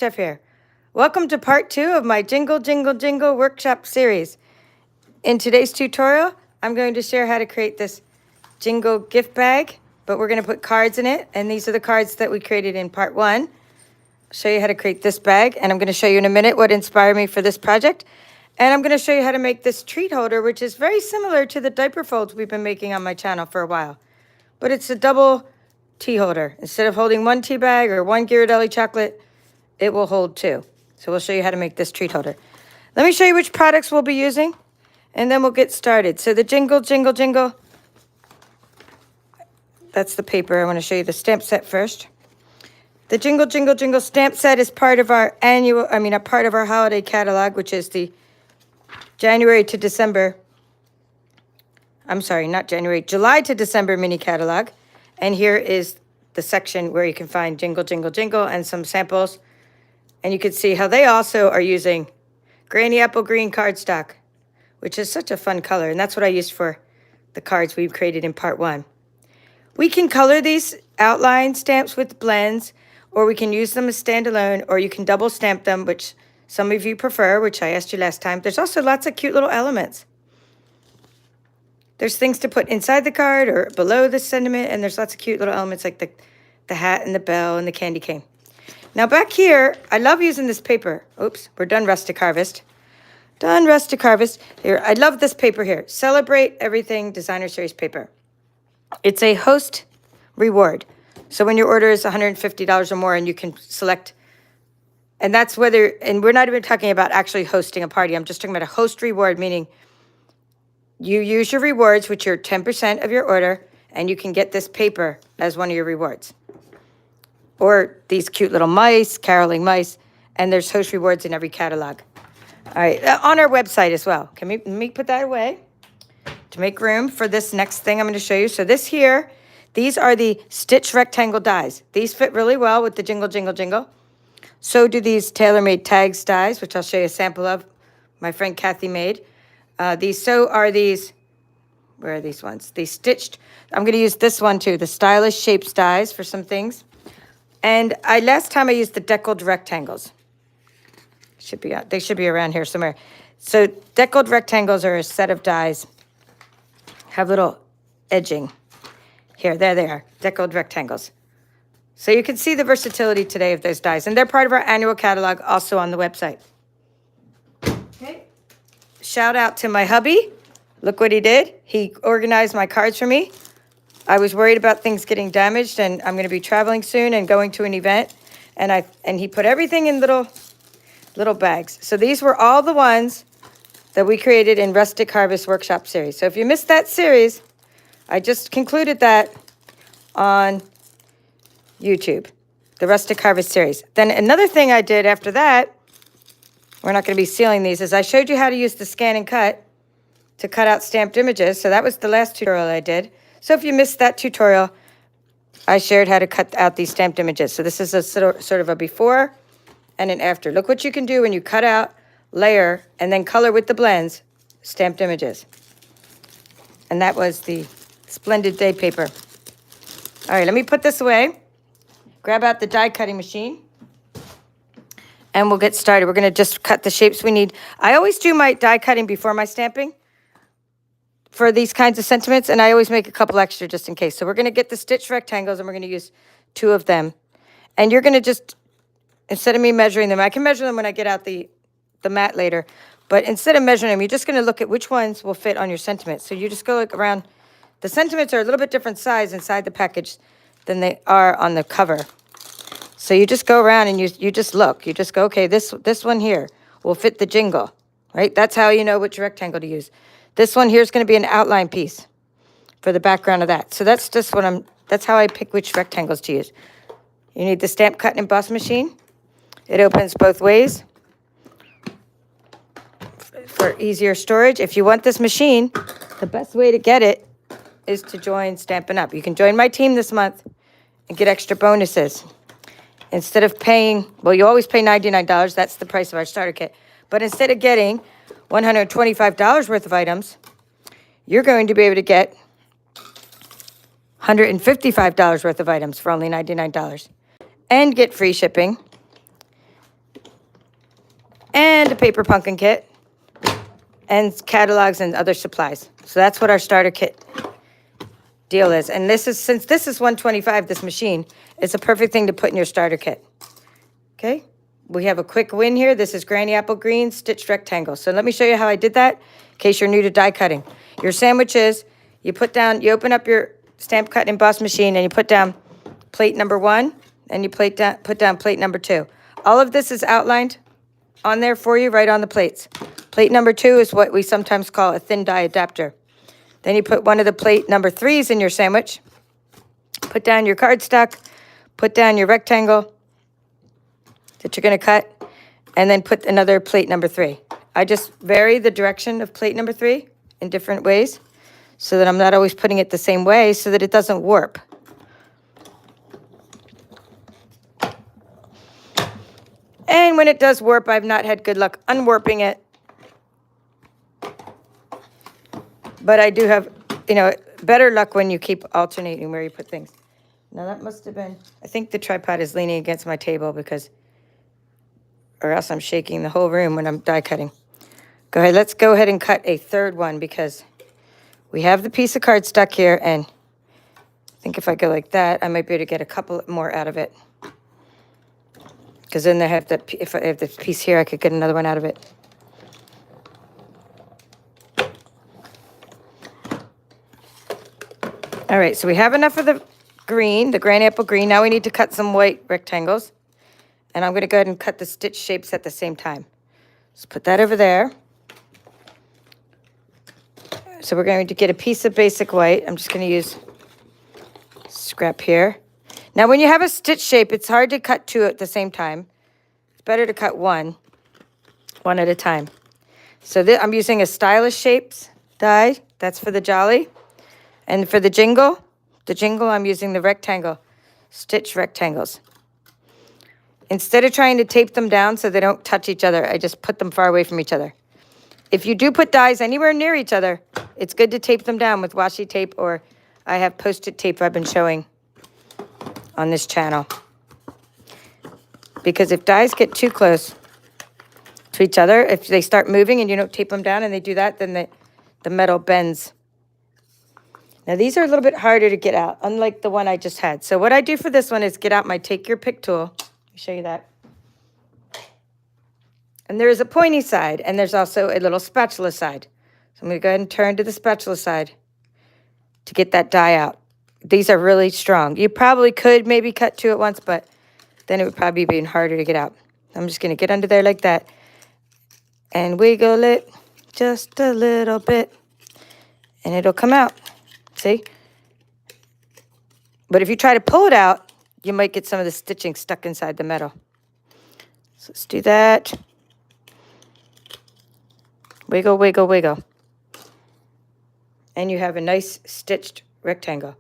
Chef here. Welcome to part 2 of my Jingle Jingle Jingle workshop series. In today's tutorial, I'm going to share how to create this jingle gift bag, but we're going to put cards in it, and these are the cards that we created in part 1. I'll show you how to create this bag, and I'm going to show you in a minute what inspired me for this project. And I'm going to show you how to make this treat holder, which is very similar to the diaper folds we've been making on my channel for a while. But it's a double tea holder. Instead of holding one tea bag or one Ghirardelli chocolate, it will hold 2. So we'll show you how to make this treat holder. Let me show you which products we'll be using, and then we'll get started. So the Jingle Jingle Jingle, that's the paper. I want to show you the stamp set first. The Jingle Jingle Jingle stamp set is part of our part of our holiday catalog, which is the July to December mini catalog. And here is the section where you can find Jingle Jingle Jingle and some samples. And you can see how they also are using Granny Apple Green cardstock, which is such a fun color. And that's what I used for the cards we've created in part 1. We can color these outline stamps with blends, or we can use them as standalone, or you can double stamp them, which some of you prefer, which I asked you last time. There's also lots of cute little elements. There's things to put inside the card or below the sentiment, and there's lots of cute little elements like the hat and the bell and the candy cane. Now back here, I love using this paper. Oops, we're done rustic harvest. Done rustic harvest. Here, I love this paper here. Celebrate Everything Designer Series paper. It's a host reward. So when your order is $150 or more, and you can select, and that's whether, and we're not even talking about actually hosting a party. I'm just talking about a host reward, meaning you use your rewards, which are 10% of your order, and you can get this paper as one of your rewards. Or these cute little mice, caroling mice, and there's host rewards in every catalog. All right, on our website as well. Let me put that away to make room for this next thing I'm going to show you. So this here, these are the stitch rectangle dies. These fit really well with the Jingle Jingle Jingle. So do these tailor-made tags dies, which I'll show you a sample of. My friend Kathy made. Where are these ones? These stitched. I'm going to use this one too, the stylish shapes dies for some things. And last time I used the deckled rectangles. They should be around here somewhere. So deckled rectangles are a set of dies. Have little edging. Here, there they are, deckled rectangles. So you can see the versatility today of those dies. And they're part of our annual catalog, also on the website. Okay. Shout out to my hubby. Look what he did. He organized my cards for me. I was worried about things getting damaged, and I'm going to be traveling soon and going to an event. And he put everything in little bags. So these were all the ones that we created in Rustic Harvest Workshop Series. So if you missed that series, I just concluded that on YouTube, the Rustic Harvest Series. Then another thing I did after that, we're not going to be sealing these, is I showed you how to use the ScanNCut to cut out stamped images. So that was the last tutorial I did. So if you missed that tutorial, I shared how to cut out these stamped images. So this is a sort of a before and an after. Look what you can do when you cut out, layer, and then color with the blends, stamped images. And that was the Splendid Day paper. All right, let me put this away. Grab out the die cutting machine. And we'll get started. We're going to just cut the shapes we need. I always do my die cutting before my stamping for these kinds of sentiments, and I always make a couple extra just in case. So we're going to get the stitch rectangles, and we're going to use 2 of them. And you're going to just, instead of me measuring them, I can measure them when I get out the mat later. But instead of measuring them, you're just going to look at which ones will fit on your sentiment. So you just go like around. The sentiments are a little bit different size inside the package than they are on the cover. So you just go around and you just look. You just go, okay, this one here will fit the jingle, right? That's how you know which rectangle to use. This one here is going to be an outline piece for the background of that. So that's just that's how I pick which rectangles to use. You need the Stamp Cut and Emboss machine. It opens both ways for easier storage. If you want this machine, the best way to get it is to join Stampin' Up. You can join my team this month and get extra bonuses. Instead of paying, well, you always pay $99. That's the price of our starter kit. But instead of getting $125 worth of items, you're going to be able to get $155 worth of items for only $99 and get free shipping and a paper pumpkin kit, and catalogs and other supplies. So that's what our starter kit deal is. And this is, since this is 125, this machine, it's a perfect thing to put in your starter kit. Okay, we have a quick win here. This is Granny Apple Green stitched rectangle. So let me show you how I did that in case you're new to die cutting. Your sandwich is, you open up your Stamp Cut Emboss machine and you put down plate number 1 and you put down plate number 2. All of this is outlined on there for you right on the plates. Plate number 2 is what we sometimes call a thin die adapter. Then you put one of the plate number 3s in your sandwich, put down your cardstock, put down your rectangle that you're going to cut, and then put another plate number 3. I just vary the direction of plate number 3 in different ways so that I'm not always putting it the same way so that it doesn't warp. And when it does warp, I've not had good luck unwarping it. But I do have, better luck when you keep alternating where you put things. Now that must have been, I think the tripod is leaning against my table or else I'm shaking the whole room when I'm die cutting. Let's go ahead and cut a third one because we have the piece of card stuck here, and I think if I go like that, I might be able to get a couple more out of it. Because then if I have this piece here, I could get another one out of it. All right, so we have enough of the green, the Granny Apple Green. Now we need to cut some white rectangles. And I'm going to go ahead and cut the stitch shapes at the same time. Let's put that over there. So we're going to get a piece of basic white. I'm just going to use scrap here. Now, when you have a stitch shape, it's hard to cut 2 at the same time. It's better to cut one at a time. So I'm using a Stylish Shapes die. That's for the Jolly. And for the Jingle, I'm using the rectangle, stitch rectangles. Instead of trying to tape them down so they don't touch each other, I just put them far away from each other. If you do put dies anywhere near each other, it's good to tape them down with washi tape, or I have Post-it tape I've been showing on this channel. Because if dies get too close to each other, if they start moving and you don't tape them down and they do that, then the metal bends. Now these are a little bit harder to get out, unlike the one I just had. So what I do for this one is get out my Take Your Pick tool. Let me show you that. And there is a pointy side, and there's also a little spatula side. So I'm going to go ahead and turn to the spatula side to get that die out. These are really strong. You probably could maybe cut 2 at once, but then it would probably be even harder to get out. I'm just going to get under there like that and wiggle it just a little bit, and it'll come out. See? But if you try to pull it out, you might get some of the stitching stuck inside the metal. So let's do that. Wiggle, wiggle, wiggle. And you have a nice stitched rectangle.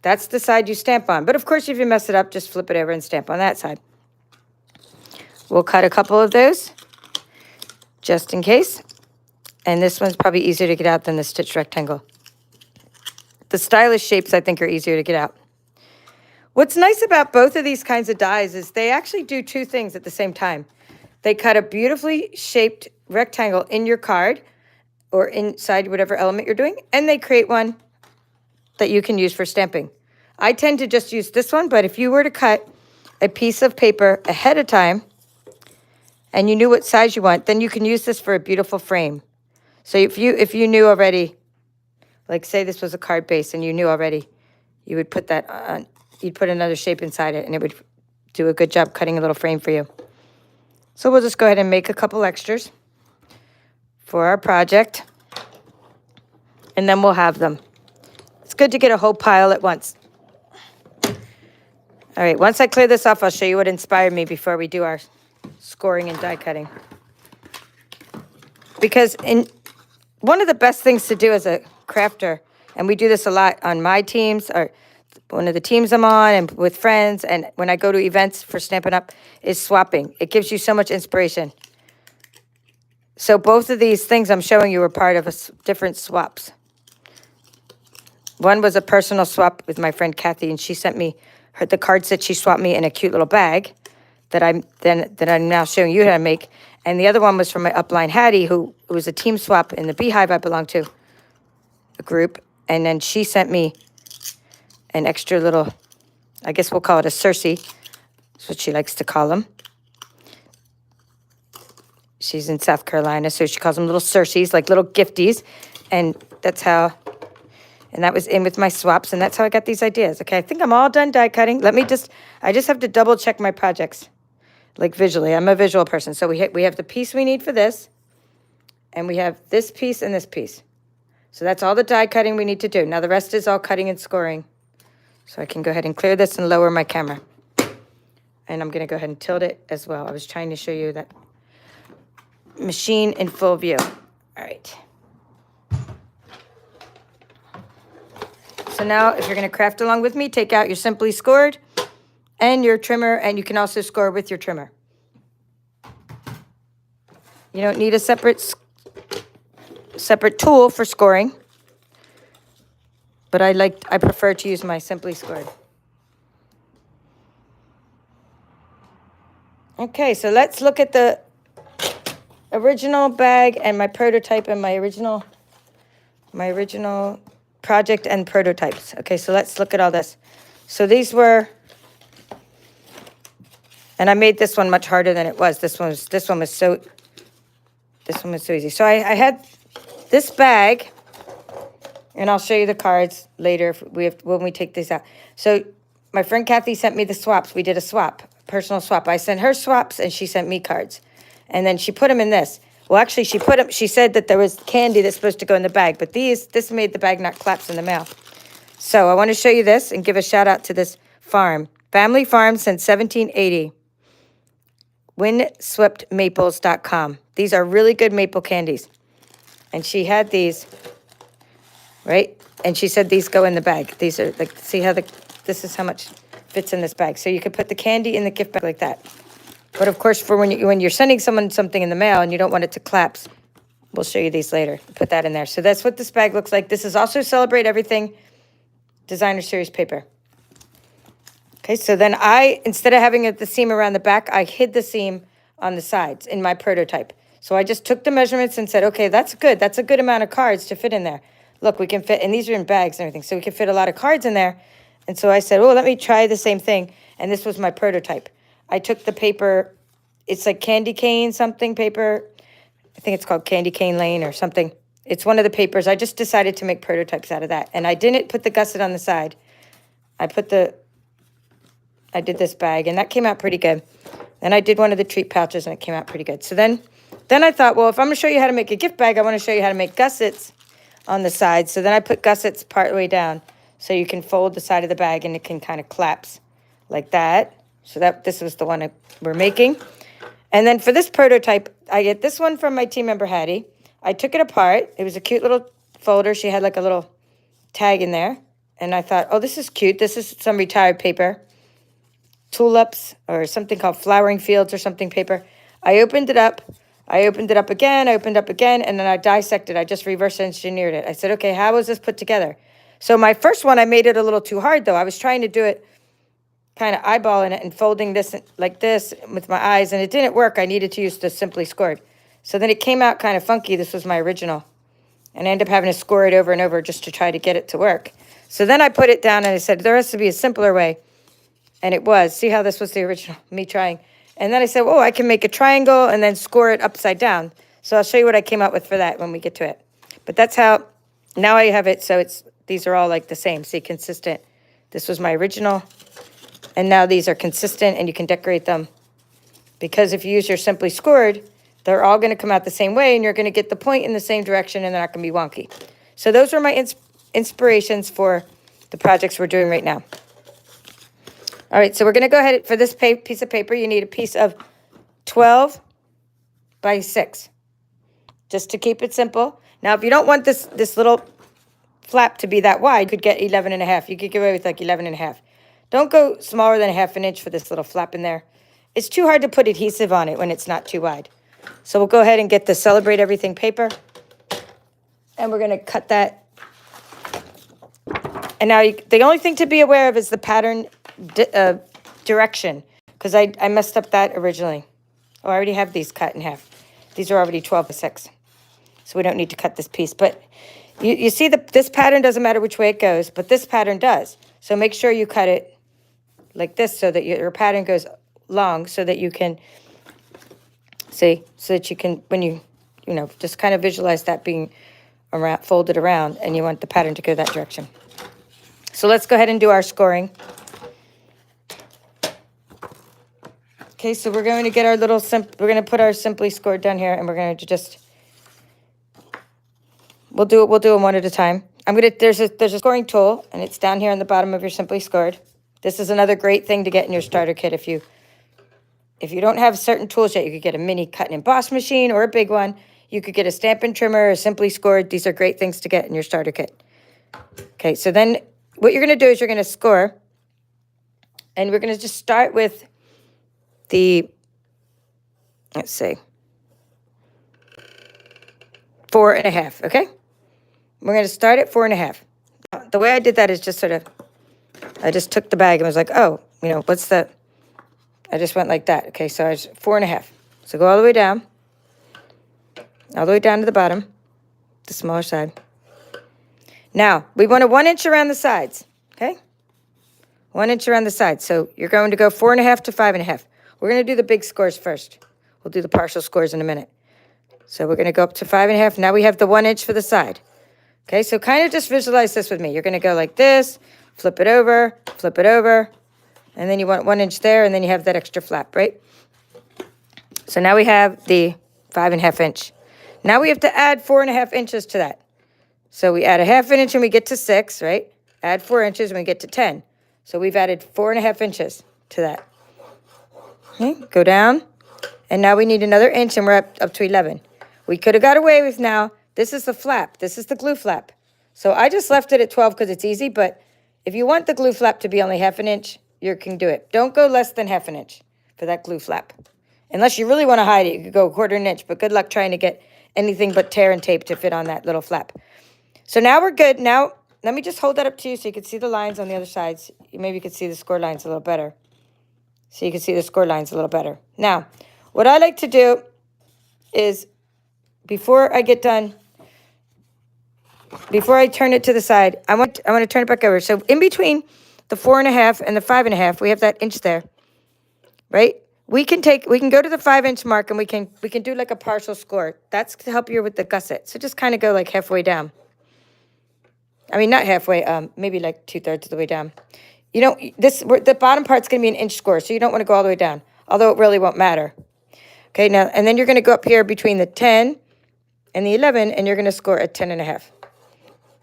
That's the side you stamp on. But of course, if you mess it up, just flip it over and stamp on that side. We'll cut a couple of those just in case. And this one's probably easier to get out than the stitched rectangle. The Stylish Shapes, I think, are easier to get out. What's nice about both of these kinds of dies is they actually do 2 things at the same time. They cut a beautifully shaped rectangle in your card or inside whatever element you're doing, and they create one that you can use for stamping. I tend to just use this one, but if you were to cut a piece of paper ahead of time and you knew what size you want, then you can use this for a beautiful frame. So if you knew already, like say this was a card base and you knew already, you would put that on, you'd put another shape inside it and it would do a good job cutting a little frame for you. So we'll just go ahead and make a couple extras for our project, and then we'll have them. It's good to get a whole pile at once. All right, once I clear this off, I'll show you what inspired me before we do our scoring and die cutting. Because one of the best things to do as a crafter, and we do this a lot on my teams, or one of the teams I'm on, and with friends, and when I go to events for Stampin' Up, is swapping. It gives you so much inspiration. So both of these things I'm showing you were part of different swaps. One was a personal swap with my friend Kathy, and she sent me the cards that she swapped me in a cute little bag that I'm now showing you how to make. And the other one was from my upline Hattie, who was a team swap in the Beehive I belonged to, a group. And then she sent me an extra little, I guess we'll call it a Cersei. That's what she likes to call them. She's in South Carolina, so she calls them little Cerseis, like little gifties. And that's how, and that was in with my swaps, and that's how I got these ideas. Okay, I think I'm all done die cutting. I just have to double check my projects, like visually. I'm a visual person. So we have the piece we need for this, and we have this piece and this piece. So that's all the die cutting we need to do. Now the rest is all cutting and scoring. So I can go ahead and clear this and lower my camera. And I'm going to go ahead and tilt it as well. I was trying to show you that machine in full view. All right. So now if you're going to craft along with me, take out your Simply Scored and your trimmer, and you can also score with your trimmer. You don't need a separate tool for scoring, but I prefer to use my Simply Scored. Okay, so let's look at the original bag and my prototype and my original project and prototypes. Okay, so let's look at all this. So these were, and I made this one much harder than it was. This one was so easy. So I had this bag, and I'll show you the cards later when we take these out. So my friend Kathy sent me the swaps. We did a swap, personal swap. I sent her swaps, and she sent me cards. And then she put them in this. Well, actually, she said that there was candy that's supposed to go in the bag, but this made the bag not collapse in the mail. So I want to show you this and give a shout out to this farm. Family farm since 1780. windsweptmaples.com. These are really good maple candies. And she had these, right? And she said these go in the bag. These are like, see how this is how much fits in this bag. So you could put the candy in the gift bag like that. But of course, for when you're sending someone something in the mail and you don't want it to collapse, we'll show you these later. Put that in there. So that's what this bag looks like. This is also Celebrate Everything Designer Series paper. Okay, so then instead of having the seam around the back, I hid the seam on the sides in my prototype. So I just took the measurements and said, okay, that's good. That's a good amount of cards to fit in there. Look, we can fit, and these are in bags and everything, so we can fit a lot of cards in there. And so I said, oh, let me try the same thing. And this was my prototype. I took the paper, it's like candy cane something paper. I think it's called Candy Cane Lane or something. It's one of the papers. I just decided to make prototypes out of that. And I didn't put the gusset on the side. I did this bag, and that came out pretty good. Then I did one of the treat pouches, and it came out pretty good. So then I thought, well, if I'm going to show you how to make a gift bag, I want to show you how to make gussets on the side. So then I put gussets part way down so you can fold the side of the bag, and it can kind of collapse like that. So this was the one we're making. And then for this prototype, I get this one from my team member, Hattie. I took it apart. It was a cute little folder. She had like a little tag in there. And I thought, oh, this is cute. This is some retired paper. Tulips or something called Flowering Fields or something paper. I opened it up. I opened it up again. And then I dissected. I just reverse engineered it. I said, okay, how was this put together? So my first one, I made it a little too hard, though. I was trying to do it kind of eyeballing it and folding this like this with my eyes, and it didn't work. I needed to use the Simply Scored. So then it came out kind of funky. This was my original. And I ended up having to score it over and over just to try to get it to work. So then I put it down, and I said, there has to be a simpler way. And it was. See how this was the original, me trying. And then I said, oh, I can make a triangle and then score it upside down. So I'll show you what I came up with for that when we get to it. But that's how, now I have it, so these are all like the same. See, consistent. This was my original. And now these are consistent, and you can decorate them. Because if you use your Simply Scored, they're all going to come out the same way, and you're going to get the point in the same direction, and they're not going to be wonky. So those are my inspirations for the projects we're doing right now. All right, so we're going to go ahead. For this piece of paper, you need a piece of 12 by 6, just to keep it simple. Now, if you don't want this little flap to be that wide, you could get 11.5. You could get away with like 11.5. Don't go smaller than 1/2 inch for this little flap in there. It's too hard to put adhesive on it when it's not too wide. So we'll go ahead and get the Celebrate Everything paper. And we're going to cut that. And now the only thing to be aware of is the pattern direction. Because I messed up that originally. Oh, I already have these cut in half. These are already 12 by 6. So we don't need to cut this piece. But you see this pattern doesn't matter which way it goes, but this pattern does. So make sure you cut it like this so that your pattern goes long so that you can, see, so that you can, when you just kind of visualize that being around, folded around, and you want the pattern to go that direction. So let's go ahead and do our scoring. Okay, so we're going to get our little, we're going to put our Simply Scored down here, and we're going to just, we'll do them one at a time. There's a scoring tool, and it's down here on the bottom of your Simply Scored. This is another great thing to get in your starter kit. If you don't have certain tools yet, you could get a mini cut and emboss machine or a big one. You could get a Stampin' trimmer or Simply Scored. These are great things to get in your starter kit. Okay, so then what you're going to do is you're going to score, and we're going to just start with the, let's see, 4.5, okay? We're going to start at 4.5. The way I did that is just sort of, I just took the bag and was like, oh, what's the, I just went like that. Okay, so I was 4.5. So go all the way down to the bottom, the smaller side. Now, we want a 1 inch around the sides, okay? 1 inch around the sides. So you're going to go 4.5 to 5.5. We're going to do the big scores first. We'll do the partial scores in a minute. So we're going to go up to 5.5. Now we have the 1 inch for the side. Okay, so kind of just visualize this with me. You're going to go like this, flip it over, and then you want 1 inch there, and then you have that extra flap, right? So now we have the 5.5 inch. Now we have to add 4.5 inches to that. So we add a 1/2 inch and we get to 6, right? Add 4 inches and we get to 10. So we've added 4.5 inches to that. Okay, go down. And now we need another inch and we're up to 11. We could have got away with now, this is the flap. This is the glue flap. So I just left it at 12 because it's easy, but if you want the glue flap to be only 1/2 inch, you can do it. Don't go less than 1/2 inch for that glue flap. Unless you really want to hide it, you could go 1/4 inch, but good luck trying to get anything but tear and tape to fit on that little flap. So now we're good. Now, let me just hold that up to you so you can see the lines on the other sides. Maybe you could see the score lines a little better. So you can see the score lines a little better. Now, what I like to do is, before I get done, before I turn it to the side, I want to turn it back over. So in between the 4.5 and the 5.5, we have that inch there, right? We can go to the 5 inch mark and we can do like a partial score. That's to help you with the gusset. So just kind of go like halfway down. I mean, not halfway, maybe like 2/3 of the way down. The bottom part's going to be an inch score, so you don't want to go all the way down, although it really won't matter. Okay, now, and then you're going to go up here between the 10 and the 11, and you're going to score at 10.5.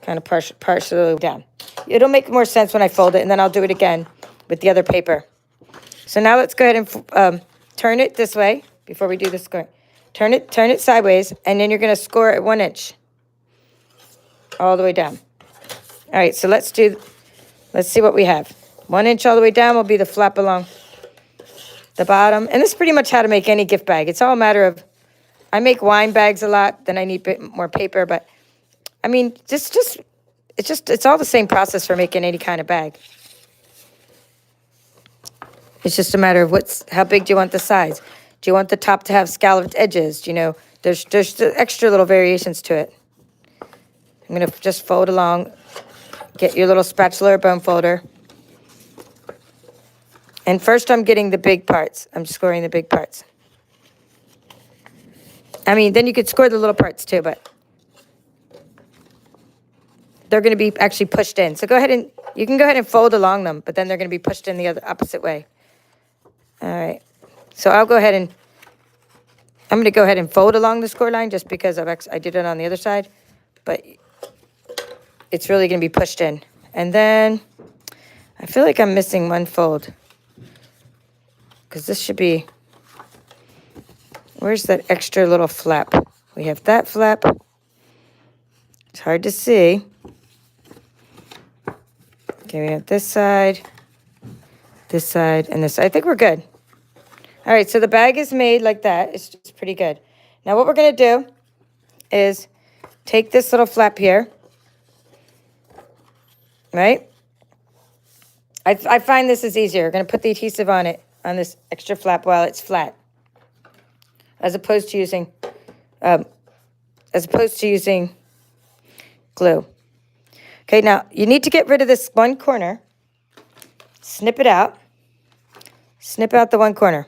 Kind of partially down. It'll make more sense when I fold it, and then I'll do it again with the other paper. So now let's go ahead and turn it this way before we do the scoring. Turn it sideways, and then you're going to score at 1 inch all the way down. All right, so let's see what we have. 1 inch all the way down will be the flap along the bottom. And this is pretty much how to make any gift bag. It's all a matter of, I make wine bags a lot, then I need a bit more paper, but I mean, it's all the same process for making any kind of bag. It's just a matter of how big do you want the sides? Do you want the top to have scalloped edges? There's extra little variations to it. I'm going to just fold along. Get your little spatula or bone folder. And first I'm getting the big parts. I'm scoring the big parts. I mean, then you could score the little parts too, but they're going to be actually pushed in. So you can go ahead and fold along them, but then they're going to be pushed in the opposite way. All right. So I'm going to go ahead and fold along the score line just because I did it on the other side, but it's really going to be pushed in. And then I feel like I'm missing one fold because this should be, where's that extra little flap? We have that flap. It's hard to see. Okay, we have this side, and this side. I think we're good. All right, so the bag is made like that. It's pretty good. Now what we're going to do is take this little flap here, right? I find this is easier. We're going to put the adhesive on it, on this extra flap while it's flat, as opposed to using as opposed to using glue. Okay, now you need to get rid of this one corner. Snip it out. Snip out the one corner.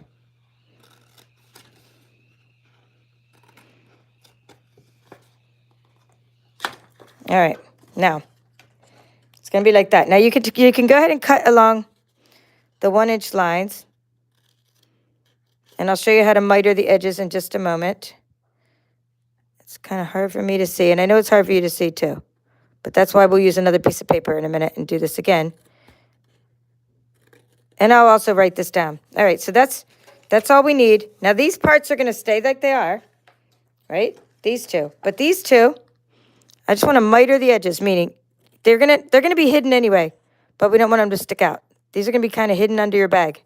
All right, now it's going to be like that. Now you can go ahead and cut along the 1-inch lines, and I'll show you how to miter the edges in just a moment. It's kind of hard for me to see, and I know it's hard for you to see too, but that's why we'll use another piece of paper in a minute and do this again. And I'll also write this down. All right, so that's all we need. Now these parts are going to stay like they are, right? These two, but these two, I just want to miter the edges, meaning they're gonna be hidden anyway, but we don't want them to stick out. These are gonna be kind of hidden under your bag.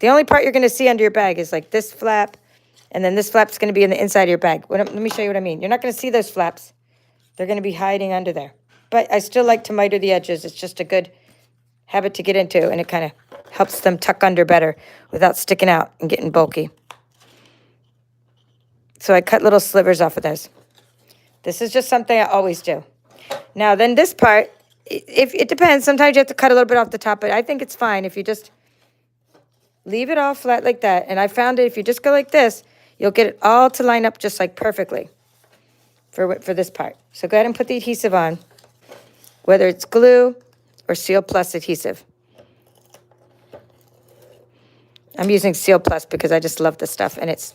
The only part you're gonna see under your bag is like this flap, and then this flap's gonna be in the inside of your bag. Let me show you what I mean. You're not gonna see those flaps. They're gonna be hiding under there. But I still like to miter the edges. It's just a good habit to get into, and it kind of helps them tuck under better without sticking out and getting bulky. So I cut little slivers off of those. This is just something I always do. Now, then this part, if it depends. Sometimes you have to cut a little bit off the top, but I think it's fine if you just leave it all flat like that. And I found that if you just go like this, you'll get it all to line up just like perfectly for this part. So go ahead and put the adhesive on, whether it's glue or Seal Plus adhesive. I'm using Seal Plus because I just love this stuff, and it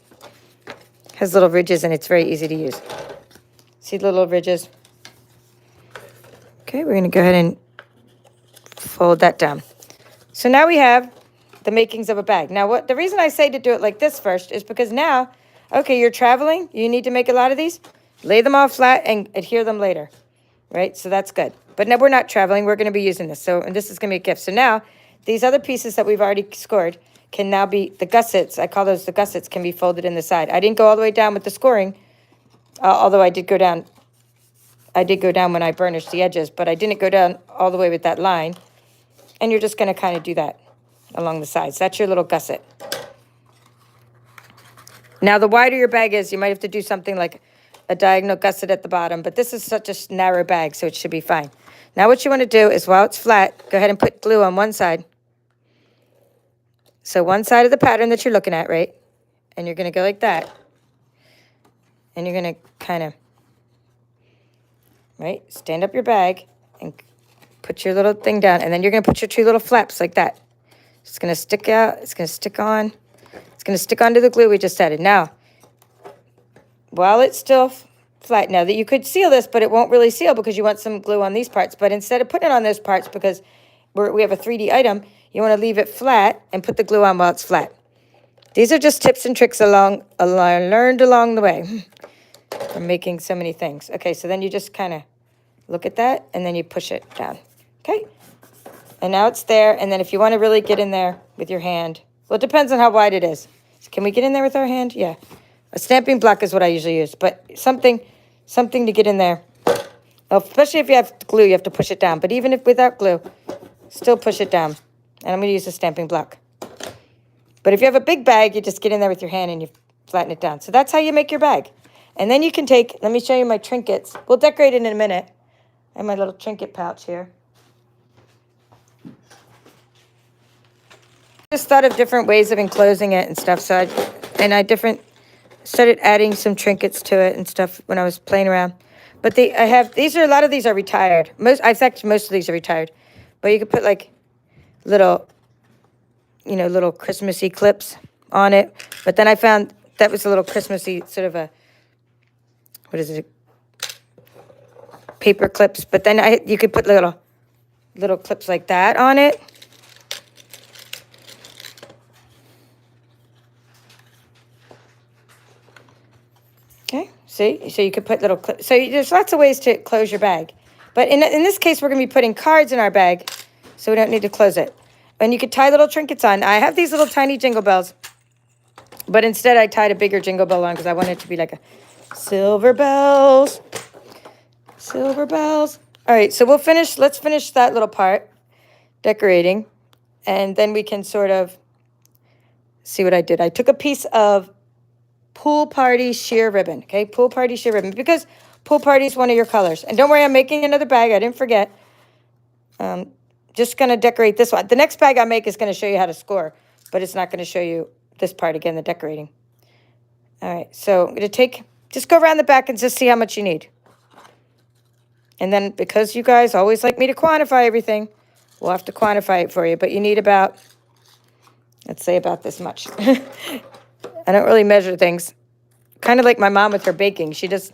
has little ridges, and it's very easy to use. See the little ridges? Okay, we're going to go ahead and fold that down. So now we have the makings of a bag. Now, the reason I say to do it like this first is because now, okay, you're traveling, you need to make a lot of these, lay them all flat and adhere them later, right? So that's good. But now we're not traveling, we're going to be using this. And this is going to be a gift. So now, these other pieces that we've already scored can now be the gussets. I call those the gussets, can be folded in the side. I didn't go all the way down with the scoring. Although I did go down when I burnished the edges, but I didn't go down all the way with that line. And you're just going to kind of do that along the sides. That's your little gusset. Now, the wider your bag is, you might have to do something like a diagonal gusset at the bottom, but this is such a narrow bag, so it should be fine. Now, what you want to do is, while it's flat, go ahead and put glue on one side. So one side of the pattern that you're looking at, right? And you're going to go like that. And you're going to kind of, right, stand up your bag and put your little thing down. And then you're going to put your two little flaps like that. It's going to stick out. It's going to stick on. It's going to stick onto the glue we just added. Now, while it's still flat, now that you could seal this, but it won't really seal because you want some glue on these parts. But instead of putting it on those parts, because we have a 3D item, you want to leave it flat and put the glue on while it's flat. These are just tips and tricks learned along the way. From making so many things. Okay, so then you just kind of look at that, and then you push it down. Okay? And now it's there, and then if you want to really get in there with your hand, well, it depends on how wide it is. So can we get in there with our hand? Yeah. A stamping block is what I usually use, but something to get in there. Well, especially if you have glue, you have to push it down. But even if without glue, still push it down. And I'm going to use a stamping block. But if you have a big bag, you just get in there with your hand and you flatten it down. So that's how you make your bag. And then you can take, let me show you my trinkets. We'll decorate it in a minute. I have my little trinket pouch here. Just thought of different ways of enclosing it and stuff. So I started adding some trinkets to it and stuff when I was playing around. But a lot of these are retired. Most of these are retired. But you could put like little Christmassy clips on it. But then I found that was a little Christmassy sort of a, what is it? Paper clips. But then you could put little clips like that on it. Okay, see? So you could put little clips. So there's lots of ways to close your bag. But in this case, we're going to be putting cards in our bag, so we don't need to close it. And you could tie little trinkets on. I have these little tiny jingle bells, but instead I tied a bigger jingle bell on because I wanted it to be like a silver bells. Silver bells. All right, so let's finish that little part, decorating, and then we can sort of see what I did. I took a piece of Pool Party sheer ribbon, okay? Pool Party sheer ribbon, because Pool Party is one of your colors. And don't worry, I'm making another bag. I didn't forget. Just going to decorate this one. The next bag I make is going to show you how to score, but it's not going to show you this part again, the decorating. All right, so I'm going to just go around the back and just see how much you need. And then because you guys always like me to quantify everything, we'll have to quantify it for you. But you need about, let's say about this much. I don't really measure things. Kind of like my mom with her baking. She just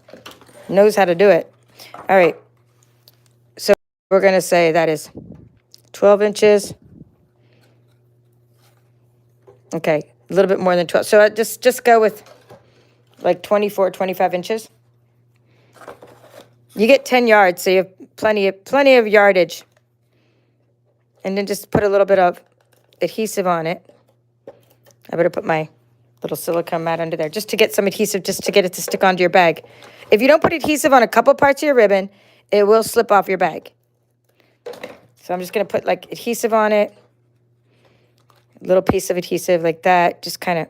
knows how to do it. All right. So we're going to say that is 12 inches. Okay, a little bit more than 12. So just go with like 24, 25 inches. You get 10 yards, so you have plenty of yardage. And then just put a little bit of adhesive on it. I better put my little silicone mat under there just to get some adhesive, just to get it to stick onto your bag. If you don't put adhesive on a couple parts of your ribbon, it will slip off your bag. So I'm just going to put like adhesive on it. A little piece of adhesive like that. Just kind of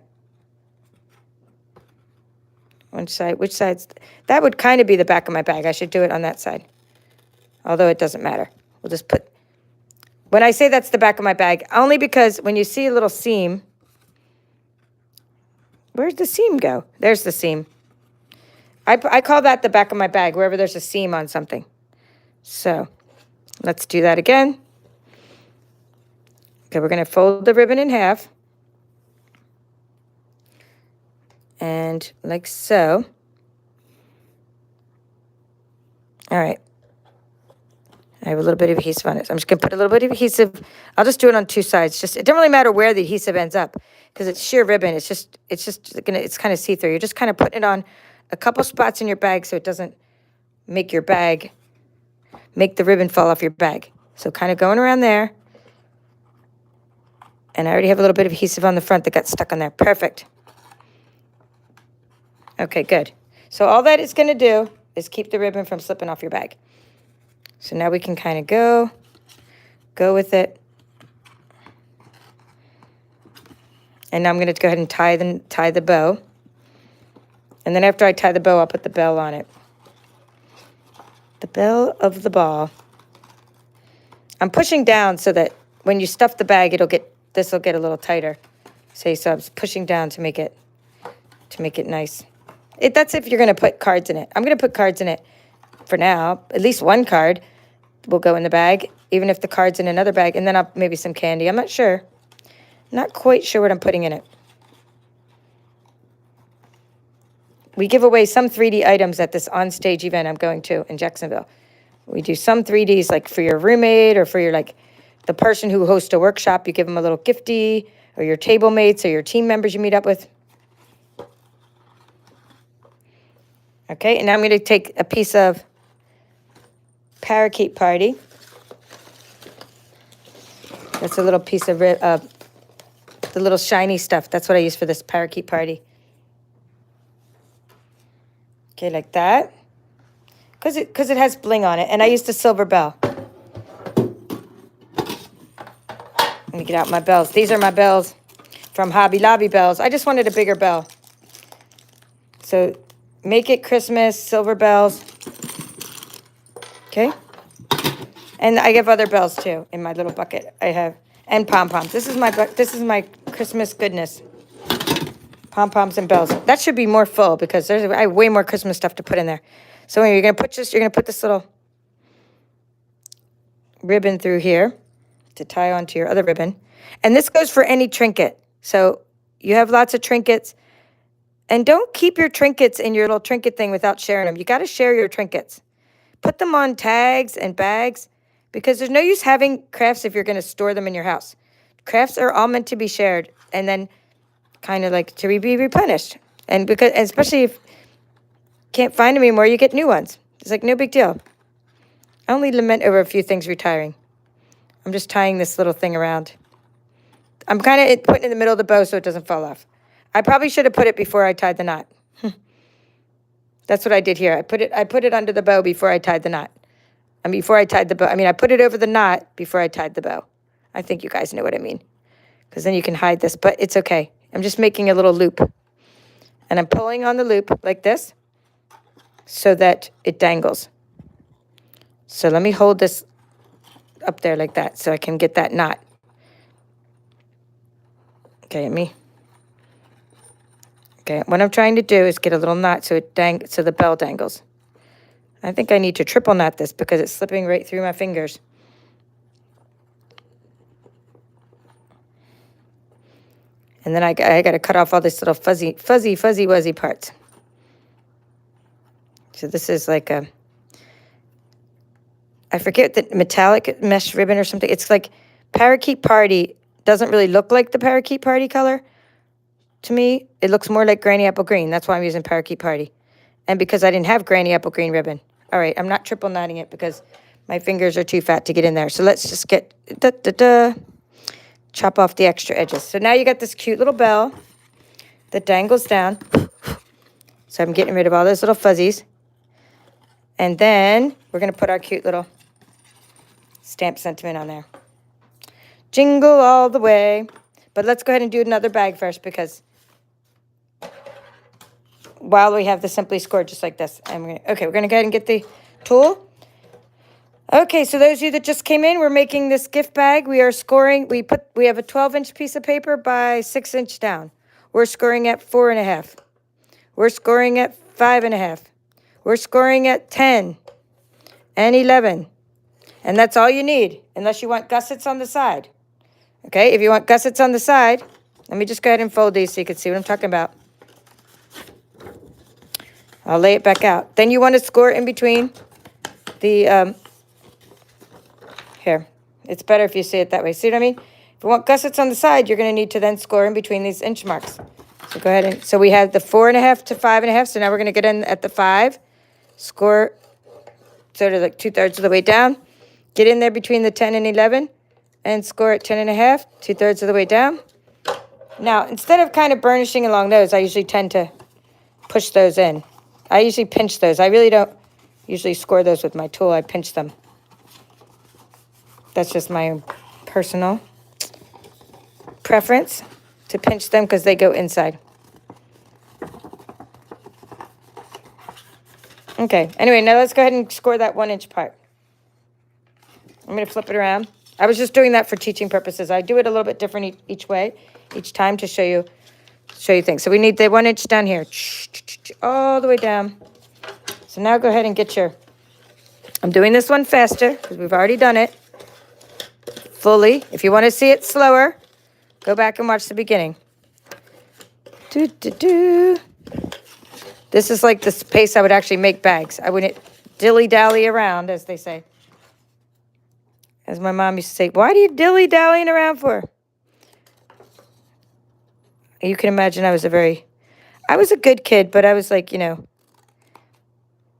one side. Which side's? That would kind of be the back of my bag. I should do it on that side. Although it doesn't matter. We'll just put... When I say that's the back of my bag, only because when you see a little seam... Where'd the seam go? There's the seam. I call that the back of my bag, wherever there's a seam on something. So, let's do that again. Okay, we're going to fold the ribbon in half. And like so. All right. I have a little bit of adhesive on it. So I'm just going to put a little bit of adhesive. I'll just do it on two sides. It doesn't really matter where the adhesive ends up because it's sheer ribbon. It's kind of see-through. You're just kind of putting it on a couple spots in your bag so it doesn't make the ribbon fall off your bag. So kind of going around there. And I already have a little bit of adhesive on the front that got stuck on there. Perfect. Okay, good. So all that is going to do is keep the ribbon from slipping off your bag. So now we can kind of go with it. And now I'm going to go ahead and tie the bow. And then after I tie the bow, I'll put the bell on it. The bell of the ball. I'm pushing down so that when you stuff the bag, this will get a little tighter. So I'm pushing down to make it nice. That's if you're going to put cards in it. I'm going to put cards in it for now. At least one card will go in the bag, even if the card's in another bag. And then maybe some candy. I'm not sure. Not quite sure what I'm putting in it. We give away some 3D items at this on-stage event I'm going to in Jacksonville. We do some 3Ds like for your roommate or for your the person who hosts a workshop. You give them a little gifty, or your table mates or your team members you meet up with. Okay, and now I'm going to take a piece of Parakeet Party. That's a little piece of the little shiny stuff. That's what I use for this Parakeet Party. Okay, like that. Because it has bling on it. And I used a silver bell. Let me get out my bells. These are my bells from Hobby Lobby bells. I just wanted a bigger bell. So make it Christmas, silver bells. Okay. And I have other bells too in my little bucket. I have, and pom-poms. This is my Christmas goodness. Pom-poms and bells. That should be more full because I have way more Christmas stuff to put in there. So anyway, you're gonna put this little ribbon through here to tie onto your other ribbon. And this goes for any trinket. So you have lots of trinkets. And don't keep your trinkets in your little trinket thing without sharing them. You got to share your trinkets. Put them on tags and bags because there's no use having crafts if you're going to store them in your house. Crafts are all meant to be shared and then kind of like to be replenished. And especially if you can't find them anymore, you get new ones. It's like no big deal. I only lament over a few things retiring. I'm just tying this little thing around. I'm kind of putting it in the middle of the bow so it doesn't fall off. I probably should have put it before I tied the knot. That's what I did here. I put it under the bow before I tied the knot. And before I tied the bow, I put it over the knot before I tied the bow. I think you guys know what I mean. Because then you can hide this, but it's okay. I'm just making a little loop. And I'm pulling on the loop like this so that it dangles. So let me hold this up there like that so I can get that knot. Okay, Okay, what I'm trying to do is get a little knot so so the bell dangles. I think I need to triple knot this because it's slipping right through my fingers. And then I got to cut off all this little fuzzy wuzzy parts. So this is like a, I forget the metallic mesh ribbon or something. It's like Parakeet Party doesn't really look like the Parakeet Party color. To me, it looks more like Granny Apple Green. That's why I'm using Parakeet Party. And because I didn't have Granny Apple Green ribbon. All right, I'm not triple knotting it because my fingers are too fat to get in there. So let's just get, chop off the extra edges. So now you got this cute little bell that dangles down. So I'm getting rid of all those little fuzzies. And then we're going to put our cute little stamp sentiment on there. Jingle all the way. But let's go ahead and do another bag first because while we have the Simply Scored just like this. Okay, we're going to go ahead and get the tool. Okay, so those of you that just came in, we're making this gift bag. We are scoring. We have a 12-inch piece of paper by 6-inch down. We're scoring at 4.5. We're scoring at 5.5. We're scoring at 10 and 11. And that's all you need, unless you want gussets on the side. Okay, if you want gussets on the side, let me just go ahead and fold these so you can see what I'm talking about. I'll lay it back out. Then you want to score in between the, here. It's better if you see it that way. See what I mean? If you want gussets on the side, you're going to need to then score in between these inch marks. So go ahead and, so we have the 4.5 to 5.5. So now we're going to get in at the 5. Score sort of like 2/3 of the way down. Get in there between the 10 and 11 and score at 10.5, 2/3 of the way down. Now, instead of kind of burnishing along those, I usually tend to push those in. I usually pinch those. I really don't usually score those with my tool. I pinch them. That's just my own personal preference to pinch them because they go inside. Okay, anyway, now let's go ahead and score that 1-inch part. I'm going to flip it around. I was just doing that for teaching purposes. I do it a little bit different each way, each time to show you things. So we need the 1 inch down here, all the way down. So now go ahead and get your, I'm doing this one faster because we've already done it fully. If you want to see it slower, go back and watch the beginning. This is like the pace I would actually make bags. I wouldn't dilly-dally around, as they say. As my mom used to say, why do you dilly-dallying around for? You can imagine I was a good kid, but I was like, you know,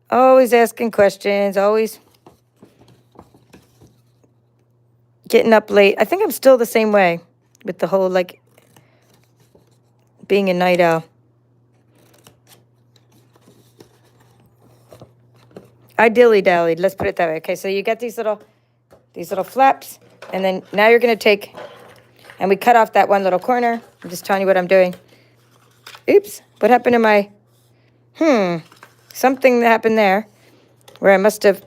always asking questions, always getting up late. I think I'm still the same way with the whole, like, being a night owl. I dilly-dallied, let's put it that way. Okay, so you get these little flaps, and then now you're going to take, and we cut off that one little corner. I'm just telling you what I'm doing. Oops, what happened to my, something happened there where I must have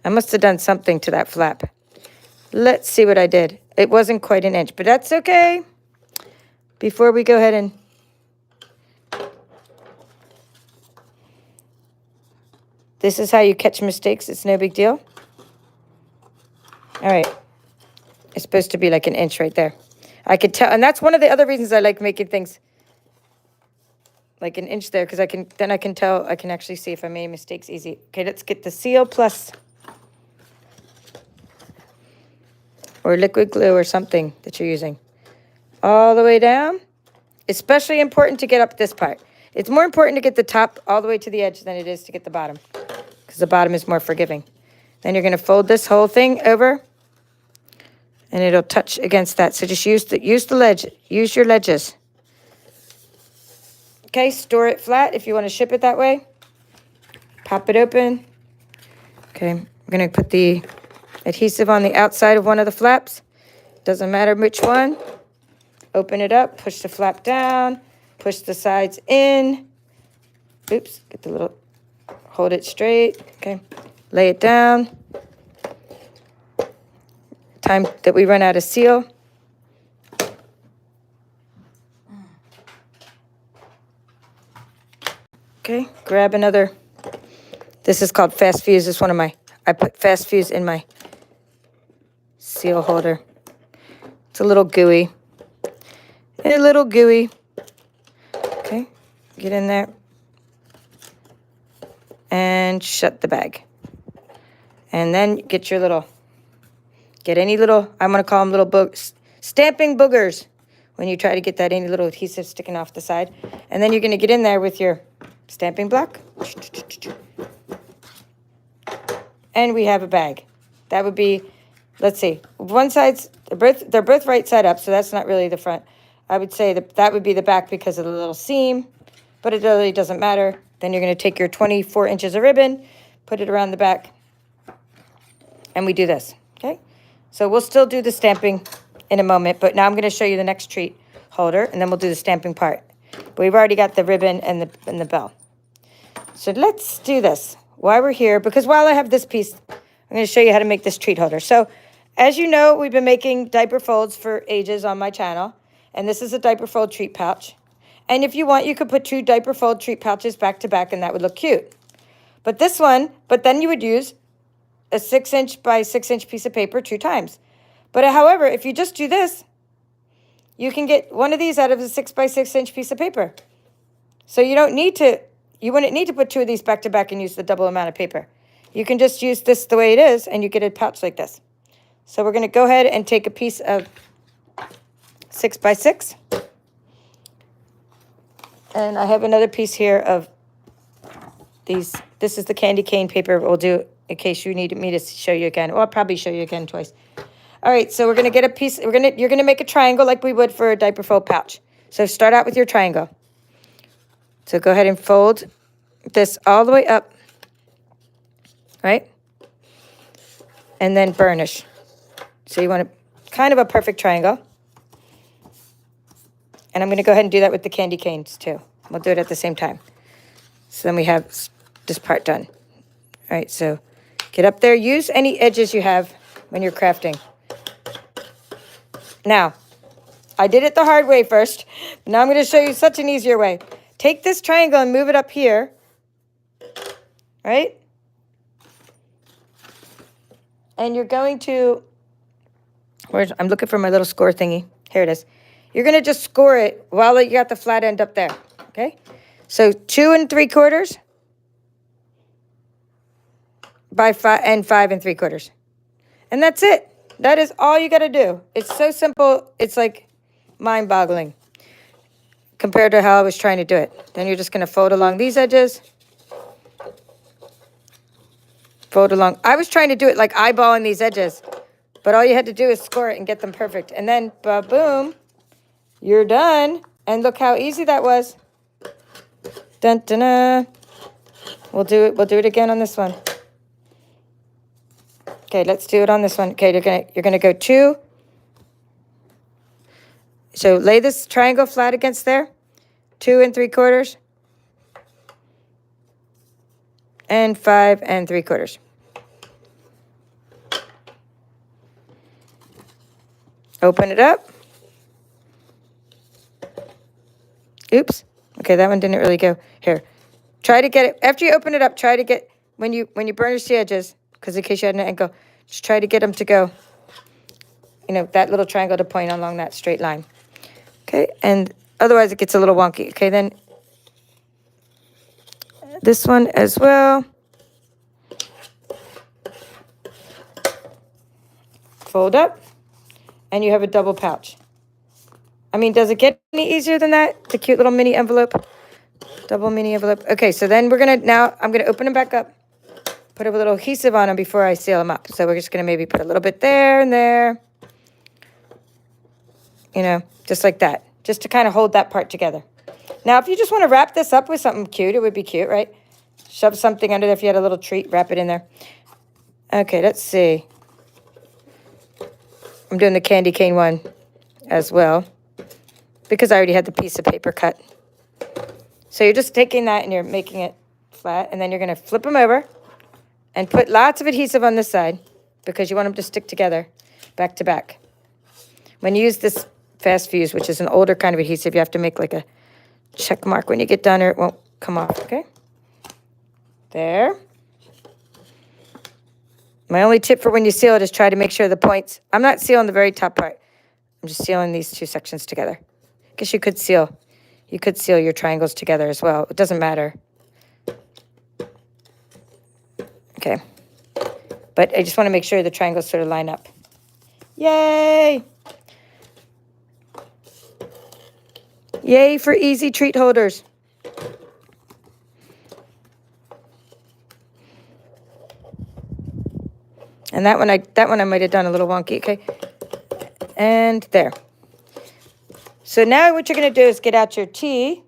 done something to that flap. Let's see what I did. It wasn't quite an inch, but that's okay. Before we go ahead and, this is how you catch mistakes. It's no big deal. All right. It's supposed to be like an inch right there. I could tell, and that's one of the other reasons I like making things like an inch there, because I can tell, I can actually see if I made mistakes easy. Okay, let's get the Seal Plus or liquid glue or something that you're using all the way down. Especially important to get up this part. It's more important to get the top all the way to the edge than it is to get the bottom, because the bottom is more forgiving. Then you're going to fold this whole thing over, and it'll touch against that. So just use the ledge. Use your ledges. Okay, store it flat if you want to ship it that way. Pop it open. Okay, I'm going to put the adhesive on the outside of one of the flaps. Doesn't matter which one. Open it up, push the flap down, push the sides in. Oops, get the little, hold it straight, okay. Lay it down. Time that we run out of seal. Okay, grab another. This is called Fast Fuse. It's one of my, I put Fast Fuse in my seal holder. It's a little gooey. A little gooey. Okay, get in there. And shut the bag. And then get your little, get any little, I'm going to call them little stamping boogers when you try to get that any little adhesive sticking off the side. And then you're going to get in there with your stamping block. And we have a bag. That would be, let's see, one side's, they're both right side up, so that's not really the front. I would say that would be the back because of the little seam, but it really doesn't matter. Then you're going to take your 24 inches of ribbon, put it around the back, and we do this, okay? So we'll still do the stamping in a moment, but now I'm going to show you the next treat holder, and then we'll do the stamping part. But we've already got the ribbon and the bell. So let's do this while we're here, because while I have this piece, I'm going to show you how to make this treat holder. So as you know, we've been making diaper folds for ages on my channel, and this is a diaper fold treat pouch. And if you want, you could put 2 diaper fold treat pouches back to back, and that would look cute. But this one, but then you would use a 6-inch by 6-inch piece of paper 2 times. But however, if you just do this, you can get one of these out of a 6 by 6-inch piece of paper. So you don't need to, you wouldn't need to put 2 of these back to back and use the double amount of paper. You can just use this the way it is, and you get a pouch like this. So we're going to go ahead and take a piece of 6 by 6. And I have another piece here of these. This is the candy cane paper we'll do in case you need me to show you again. Or I'll probably show you again twice. All right, so we're going to get a piece. You're going to make a triangle like we would for a diaper fold pouch. So start out with your triangle. So go ahead and fold this all the way up, right? And then burnish. So you want a kind of a perfect triangle. And I'm going to go ahead and do that with the candy canes too. We'll do it at the same time. So then we have this part done. All right, so get up there. Use any edges you have when you're crafting. Now, I did it the hard way first. Now I'm going to show you such an easier way. Take this triangle and move it up here. Right? And you're going to, I'm looking for my little score thingy. Here it is. You're going to just score it while you got the flat end up there, okay? So 2 3/4 by 5 and 5 3/4. And that's it. That is all you got to do. It's so simple. It's like mind-boggling compared to how I was trying to do it. Then you're just going to fold along these edges. Fold along. I was trying to do it like eyeballing these edges, but all you had to do is score it and get them perfect. And then, ba-boom. You're done. And look how easy that was. Dun, dun, dun. We'll do it again on this one. Okay, let's do it on this one. Okay, you're gonna go 2. So lay this triangle flat against there. 2 3/4. And 5 3/4. Open it up. Oops. Okay, that one didn't really go. Here. Try to get it, after you open it up, try to get, when you burnish the edges, because in case you had an angle, just try to get them to go, that little triangle to point along that straight line. Okay, and otherwise it gets a little wonky. Okay, then this one as well. Fold up, and you have a double pouch. I mean, does it get any easier than that? The cute little mini envelope. Double mini envelope. Okay, so then I'm going to open them back up. Put a little adhesive on them before I seal them up. So we're just going to maybe put a little bit there and there. Just like that. Just to kind of hold that part together. Now, if you just want to wrap this up with something cute, it would be cute, right? Shove something under there. If you had a little treat, wrap it in there. Okay, let's see. I'm doing the candy cane one as well, because I already had the piece of paper cut. So you're just taking that and you're making it flat, and then you're going to flip them over and put lots of adhesive on this side because you want them to stick together back to back. When you use this fast fuse, which is an older kind of adhesive, you have to make like a check mark when you get done or it won't come off, okay? There. My only tip for when you seal it is try to make sure the points, I'm not sealing the very top part. I'm just sealing these two sections together. I guess you could seal your triangles together as well. It doesn't matter. Okay. But I just want to make sure the triangles sort of line up. Yay! Yay for easy treat holders. And that one I might have done a little wonky, okay? And there. So now what you're going to do is get out your tea.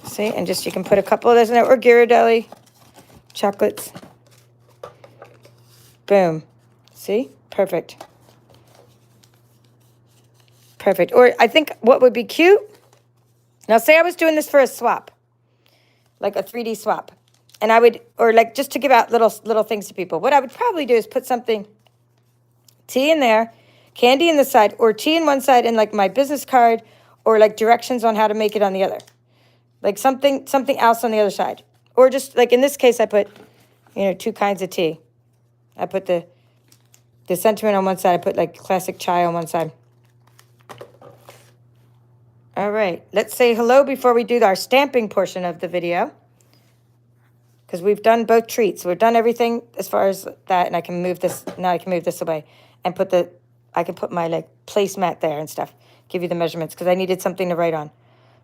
See, and just you can put a couple of those in there, or Ghirardelli chocolates. Boom. See? Perfect. Perfect. Or I think what would be cute, now say I was doing this for a swap, like a 3D swap. And I would, or like just to give out little things to people. What I would probably do is put something, tea in there, candy in the side, or tea in one side and like my business card, or like directions on how to make it on the other. Like something else on the other side. Or just like in this case, I put, two kinds of tea. I put the sentiment on one side. I put like classic chai on one side. All right, let's say hello before we do our stamping portion of the video. Because we've done both treats. We've done everything as far as that, and I can move this, now I can move this away and I can put my like placemat there and stuff. Give you the measurements because I needed something to write on.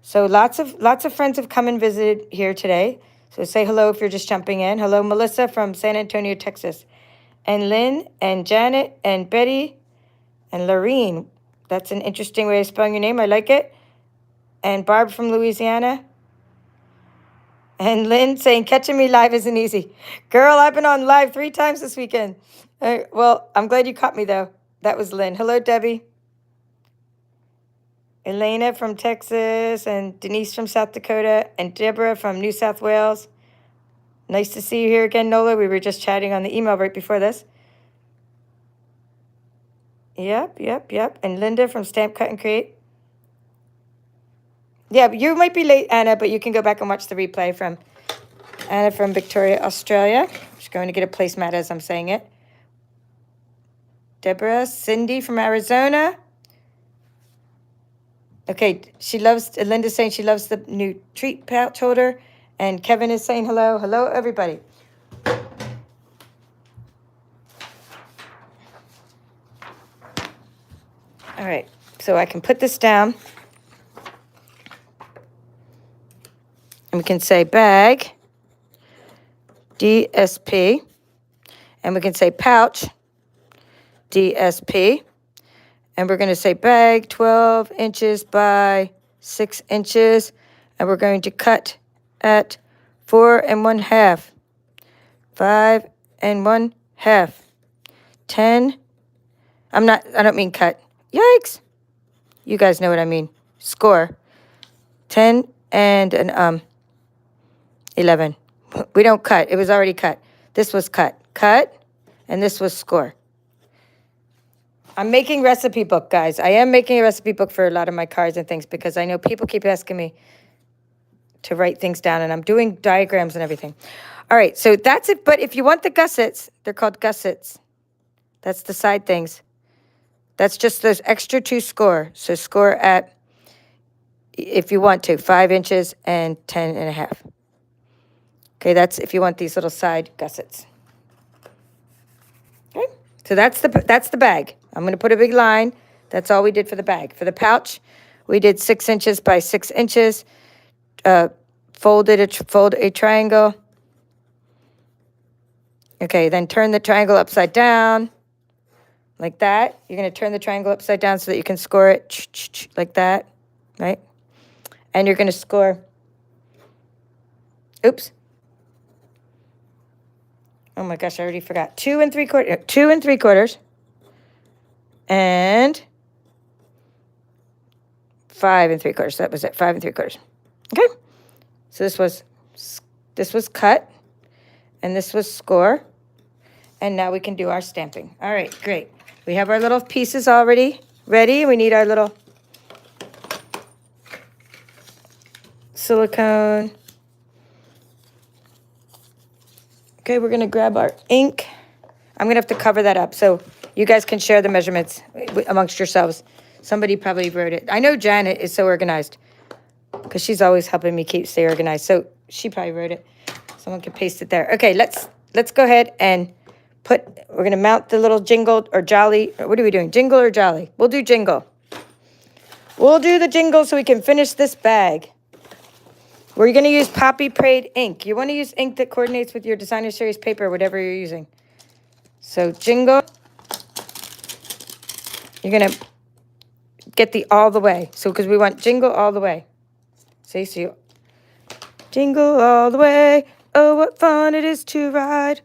So lots of friends have come and visited here today. So say hello if you're just jumping in. Hello, Melissa from San Antonio, Texas. And Lynn and Janet and Betty and Lorene. That's an interesting way of spelling your name. I like it. And Barb from Louisiana. And Lynn saying, catching me live isn't easy. Girl, I've been on live 3 times this weekend. Well, I'm glad you caught me, though. That was Lynn. Hello, Debbie. Elena from Texas, and Denise from South Dakota, and Deborah from New South Wales. Nice to see you here again, Nola. We were just chatting on the email right before this. Yep. And Linda from Stampcut and Create. Yeah, you might be late, Anna, but you can go back and watch the replay from Anna from Victoria, Australia. She's going to get a placemat as I'm saying it. Deborah, Cindy from Arizona. Okay, Linda's saying she loves the new treat pouch holder. And Kevin is saying hello. Hello, everybody. All right, so I can put this down. And we can say bag, DSP. And we can say pouch, DSP. And we're going to say bag 12 inches by 6 inches. And we're going to cut at 4 1/2, 5 1/2, 10. I don't mean cut. Yikes. You guys know what I mean. Score. 10 and an 11. We don't cut. It was already cut. This was cut. Cut. And this was score. I'm making recipe book, guys. I am making a recipe book for a lot of my cards and things because I know people keep asking me to write things down, and I'm doing diagrams and everything. All right, so that's it. But if you want the gussets, they're called gussets. That's the side things. That's just those extra 2 score. So score at, if you want to, 5 inches and 10 1/2. Okay, that's if you want these little side gussets. Okay, so that's the bag. I'm going to put a big line. That's all we did for the bag. For the pouch, we did 6 inches by 6 inches. Fold a triangle. Okay, then turn the triangle upside down, like that. You're going to turn the triangle upside down so that you can score it like that, right? And you're going to score, oops. Oh my gosh, I already forgot. 2 3/4, 2 3/4, and 5 3/4. That was it, 5 3/4. Okay. So this was cut, and this was score. And now we can do our stamping. All right, great. We have our little pieces already ready. We need our little silicone. Okay, we're gonna grab our ink. I'm gonna have to cover that up so you guys can share the measurements amongst yourselves. Somebody probably wrote it. I know Janet is so organized because she's always helping me stay organized. So she probably wrote it. Someone can paste it there. Okay, let's go ahead and we're gonna mount the little jingle or jolly. What are we doing? Jingle or jolly? We'll do jingle. We'll do the jingle so we can finish this bag. We're gonna use Poppy Parade ink. You wanna use ink that coordinates with your designer series paper, whatever you're using. So jingle. You're gonna get the all the way. So because we want jingle all the way. See, so you jingle all the way. Oh, what fun it is to ride.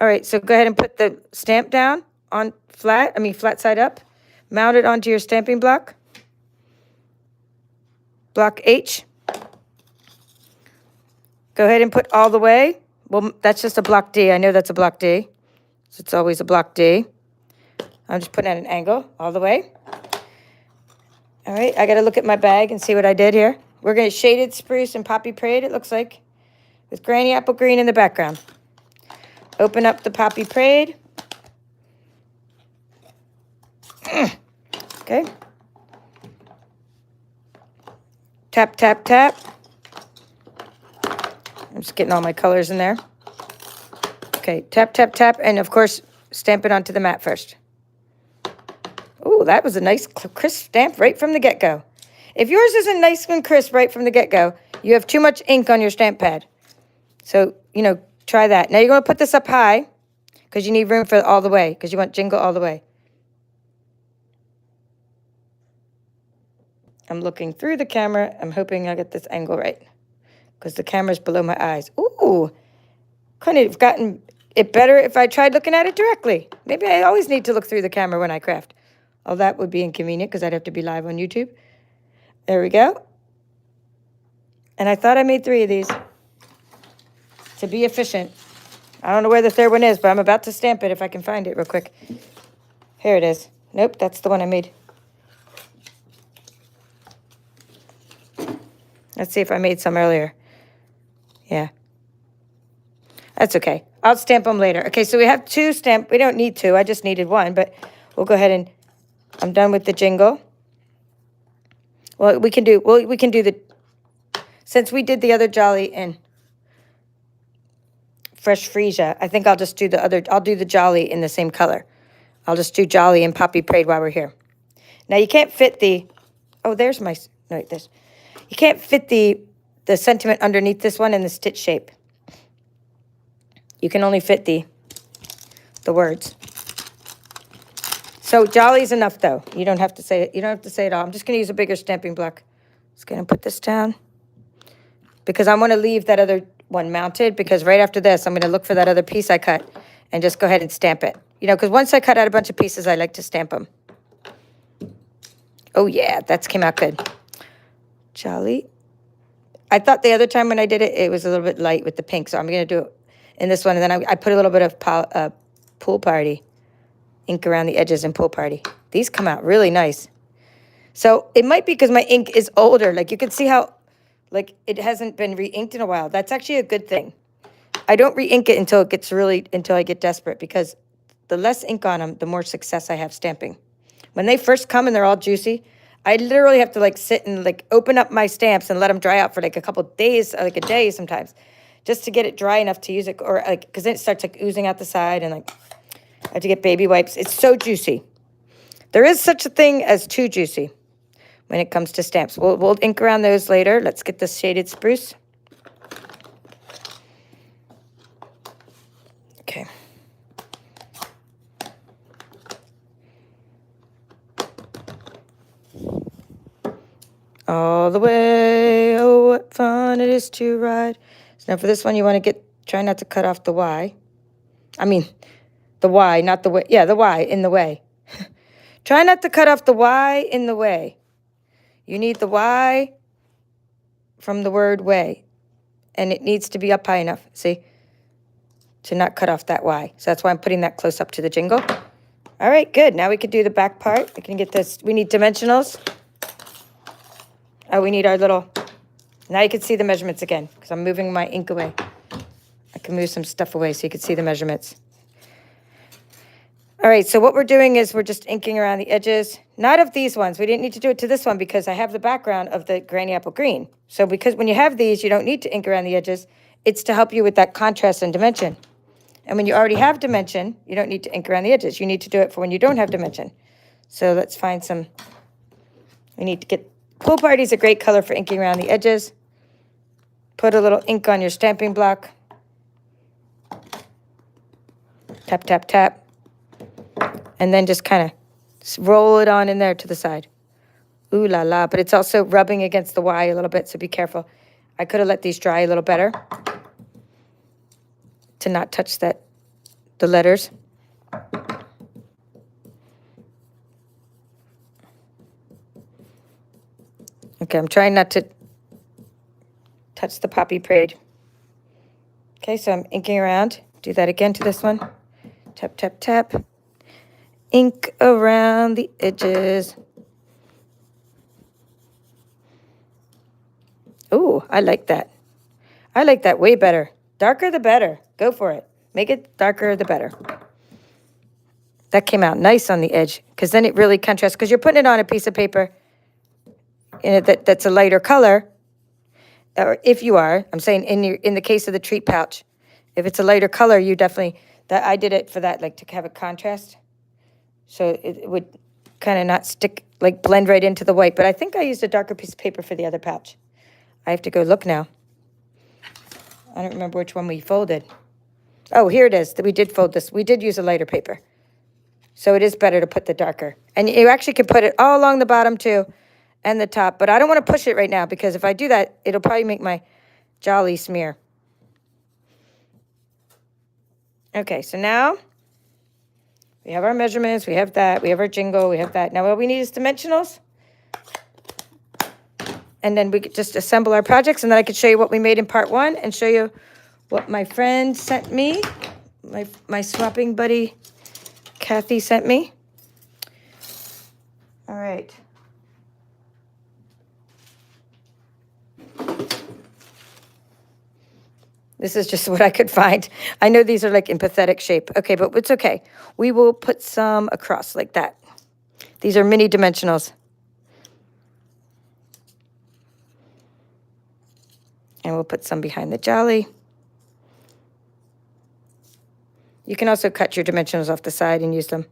All right, so go ahead and put the stamp down on flat side up. Mount it onto your stamping block. Block H. Go ahead and put all the way. Well, that's just a block D. I know that's a block D. So it's always a block D. I'm just putting at an angle all the way. All right, I got to look at my bag and see what I did here. We're going to shaded spruce and Poppy Parade, it looks like, with Granny Apple Green in the background. Open up the Poppy Parade. Okay. Tap, tap, tap. I'm just getting all my colors in there. Okay, tap, tap, tap, and of course, stamp it onto the mat first. Oh, that was a nice crisp stamp right from the get-go. If yours isn't nice and crisp right from the get-go, you have too much ink on your stamp pad. So, try that. Now you're going to put this up high because you need room for all the way because you want jingle all the way. I'm looking through the camera. I'm hoping I get this angle right because the camera's below my eyes. Ooh, couldn't have gotten it better if I tried looking at it directly. Maybe I always need to look through the camera when I craft. Oh, that would be inconvenient because I'd have to be live on YouTube. There we go. And I thought I made 3 of these to be efficient. I don't know where the third one is, but I'm about to stamp it if I can find it real quick. Here it is. Nope, that's the one I made. Let's see if I made some earlier. Yeah. That's okay. I'll stamp them later. Okay, so we have 2 stamp. We don't need 2. I just needed 1, but we'll go ahead and I'm done with the jingle. Well, we can do the, since we did the other jolly in Fresh Freesia, I think I'll just do I'll do the jolly in the same color. I'll just do jolly and Poppy Parade while we're here. Now you can't fit no, this. You can't fit the sentiment underneath this one in the stitch shape. You can only fit the words. So jolly's enough though. You don't have to say it. You don't have to say it all. I'm just going to use a bigger stamping block. Just going to put this down because I want to leave that other one mounted because right after this, I'm going to look for that other piece I cut and just go ahead and stamp it. Because once I cut out a bunch of pieces, I like to stamp them. Oh yeah, that came out good. Jolly. I thought the other time when I did it, it was a little bit light with the pink, so I'm going to do it in this one. And then I put a little bit of Pool Party ink around the edges and Pool Party. These come out really nice. So it might be because my ink is older. Like you can see how, like it hasn't been re-inked in a while. That's actually a good thing. I don't re-ink it until I get desperate because the less ink on them, the more success I have stamping. When they first come and they're all juicy, I literally have to like sit and like open up my stamps and let them dry out for like a couple of days, like a day sometimes, just to get it dry enough to use it, or like because then it starts like oozing out the side and like I have to get baby wipes. It's so juicy. There is such a thing as too juicy when it comes to stamps. We'll ink around those later. Let's get this shaded spruce. Okay. All the way, oh, what fun it is to ride. So now for this one, you want to try not to cut off the Y. I mean, the Y, not the way. Yeah, the Y in the way. Try not to cut off the Y in the way. You need the Y from the word way. And it needs to be up high enough, see, to not cut off that Y. So that's why I'm putting that close up to the jingle. All right, good. Now we could do the back part. We can get this. We need dimensionals. Oh, we need our little, now you can see the measurements again because I'm moving my ink away. I can move some stuff away so you can see the measurements. All right, so what we're doing is we're just inking around the edges. Not of these ones. We didn't need to do it to this one because I have the background of the granny apple green. So because when you have these, you don't need to ink around the edges. It's to help you with that contrast and dimension. And when you already have dimension, you don't need to ink around the edges. You need to do it for when you don't have dimension. So let's find some, we need to get, Pool Party's a great color for inking around the edges. Put a little ink on your stamping block. Tap, tap, tap. And then just kind of roll it on in there to the side. Ooh la la, but it's also rubbing against the Y a little bit, so be careful. I could have let these dry a little better to not touch the letters. Okay, I'm trying not to touch the poppy parade. Okay, so I'm inking around. Do that again to this one. Tap, tap, tap. Ink around the edges. Ooh, I like that. I like that way better. Darker the better. Go for it. Make it darker the better. That came out nice on the edge because then it really contrasts because you're putting it on a piece of paper that's a lighter color. Or if you are, I'm saying in the case of the treat pouch, if it's a lighter color, you definitely, I did it for that, like to have a contrast. So it would kind of not stick, like blend right into the white. But I think I used a darker piece of paper for the other pouch. I have to go look now. I don't remember which one we folded. Oh, here it is. We did fold this. We did use a lighter paper. So it is better to put the darker. And you actually could put it all along the bottom too and the top. But I don't want to push it right now because if I do that, it'll probably make my jolly smear. Okay, so now we have our measurements. We have that. We have our jingle. We have that. Now what we need is dimensionals. And then we could just assemble our projects. And then I could show you what we made in part 1 and show you what my friend sent me. My swapping buddy, Kathy, sent me. All right. This is just what I could find. I know these are like in pathetic shape. Okay, but it's okay. We will put some across like that. These are mini dimensionals. And we'll put some behind the jolly. You can also cut your dimensionals off the side and use them.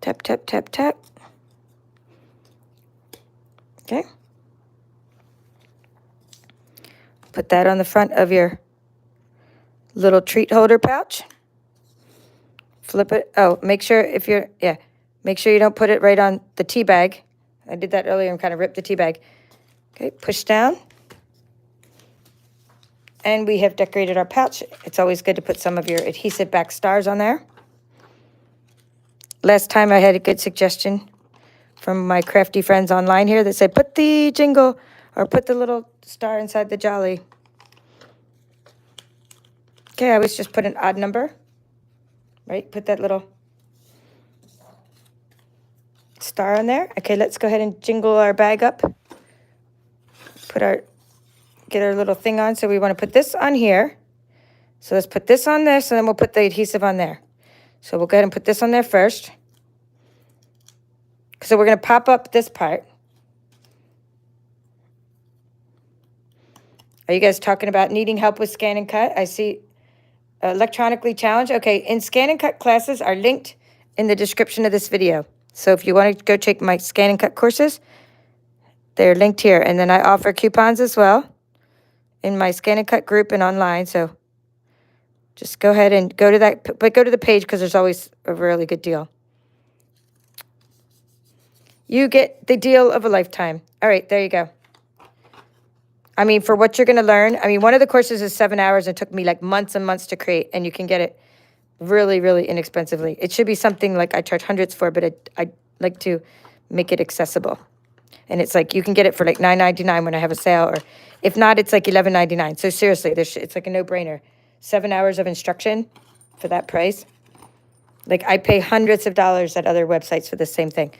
Tap, tap, tap, tap. Okay. Put that on the front of your little treat holder pouch. Flip it. Oh, make sure make sure you don't put it right on the tea bag. I did that earlier and kind of ripped the tea bag. Okay, push down. And we have decorated our pouch. It's always good to put some of your adhesive back stars on there. Last time I had a good suggestion from my crafty friends online here that said, put the jingle or put the little star inside the jolly. Okay, I always just put an odd number. Right, put that little star on there. Okay, let's go ahead and jingle our bag up. Get our little thing on. So we want to put this on here. So let's put this on this, and then we'll put the adhesive on there. So we'll go ahead and put this on there first. So we're going to pop up this part. Are you guys talking about needing help with ScanNCut? I see electronically challenged. Okay, in ScanNCut classes are linked in the description of this video. So if you want to go check my ScanNCut courses, they're linked here. And then I offer coupons as well in my ScanNCut group and online. So just go ahead and go to that, but go to the page because there's always a really good deal. You get the deal of a lifetime. All right, there you go. I mean, for what you're going to learn. I mean, one of the courses is 7 hours and took me like months and months to create, and you can get it really, really inexpensively. It should be something like I charge hundreds for, but I like to make it accessible. And it's like you can get it for like $9.99 when I have a sale, or if not, it's like $11.99. So seriously, it's like a no-brainer. 7 hours of instruction for that price. Like I pay hundreds of dollars at other websites for the same thing.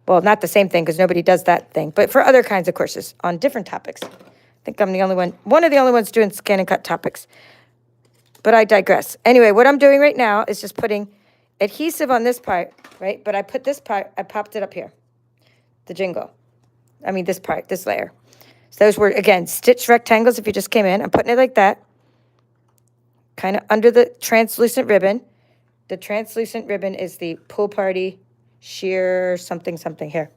Well, not the same thing because nobody does that thing, but for other kinds of courses on different topics. I think I'm the only one of the only ones doing ScanNCut topics. But I digress. Anyway, what I'm doing right now is just putting adhesive on this part, right? But I put this part, I popped it up here, the jingle. I mean, this part, this layer. So those were, again, stitched rectangles if you just came in. I'm putting it like that, kind of under the translucent ribbon. The translucent ribbon is the Pool Party sheer something something here.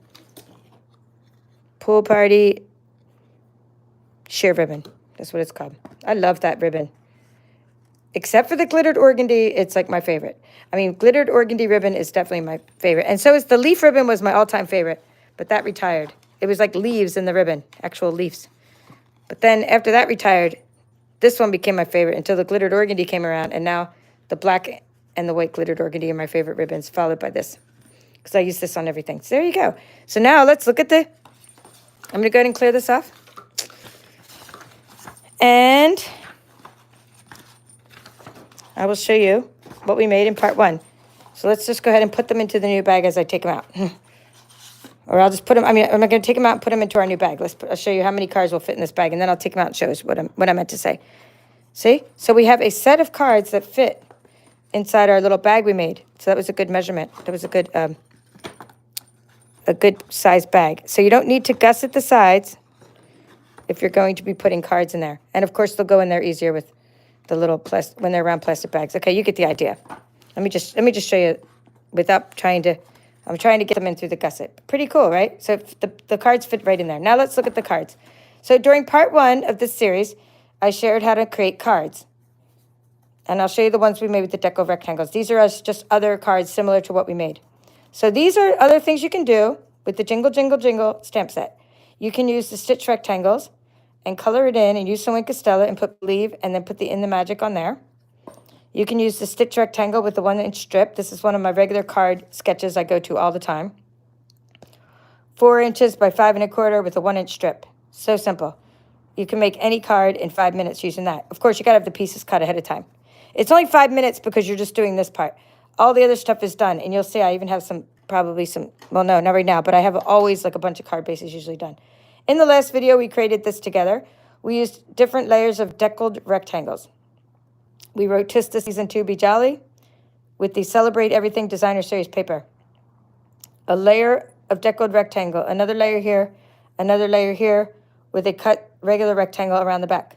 Pool Party sheer ribbon. That's what it's called. I love that ribbon. Except for the glittered organdy, it's like my favorite. I mean, glittered organdy ribbon is definitely my favorite. And so is the leaf ribbon was my all-time favorite, but that retired. It was like leaves in the ribbon, actual leaves. But then after that retired, this one became my favorite until the glittered organdy came around, and now the black and the white glittered organdy are my favorite ribbons, followed by this, because I use this on everything. So there you go. So now let's look at I'm going to go ahead and clear this off. And I will show you what we made in part 1. So let's just go ahead and put them into the new bag as I take them out. Or I'll just put them, I'm going to take them out and put them into our new bag. I'll show you how many cards will fit in this bag, and then I'll take them out and show us what I meant to say. See? So we have a set of cards that fit inside our little bag we made. So that was a good measurement. That was a good size bag. So you don't need to gusset the sides if you're going to be putting cards in there. And of course, they'll go in there easier with the little when they're around plastic bags. Okay, you get the idea. Let me just show you without trying to. I'm trying to get them in through the gusset. Pretty cool, right? So the cards fit right in there. Now let's look at the cards. So during part 1 of this series, I shared how to create cards. And I'll show you the ones we made with the deco rectangles. These are just other cards similar to what we made. So these are other things you can do with the Jingle Jingle Jingle stamp set. You can use the stitch rectangles and color it in and use some Wink of Stella and put Believe and then put the In the Magic on there. You can use the stitch rectangle with the 1-inch strip. This is one of my regular card sketches I go to all the time. 4 inches by 5 1/4 with a 1-inch strip. So simple. You can make any card in 5 minutes using that. Of course, you got to have the pieces cut ahead of time. It's only 5 minutes because you're just doing this part. All the other stuff is done. And you'll see I even have well, no, not right now, but I have always like a bunch of card bases usually done. In the last video, we created this together. We used different layers of deckled rectangles. We wrote Tis the Season to Be Jolly with the Celebrate Everything Designer Series paper. A layer of deckled rectangle, another layer here with a cut regular rectangle around the back.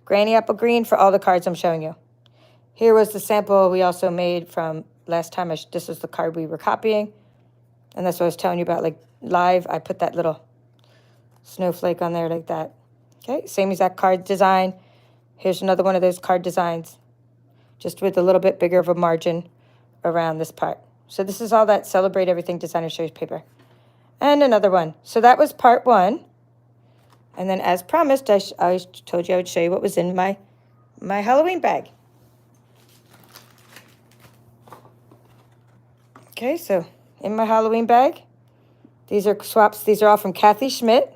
Granny Apple Green for all the cards I'm showing you. Here was the sample we also made from last time. This was the card we were copying. And that's what I was telling you about, like live. I put that little snowflake on there like that. Okay, same exact card design. Here's another one of those card designs, just with a little bit bigger of a margin around this part. So this is all that Celebrate Everything Designer Series paper. And another one. So that was part 1. And then as promised, I told you I would show you what was in my Halloween bag. Okay, so in my Halloween bag, these are swaps. These are all from Kathy Schmidt.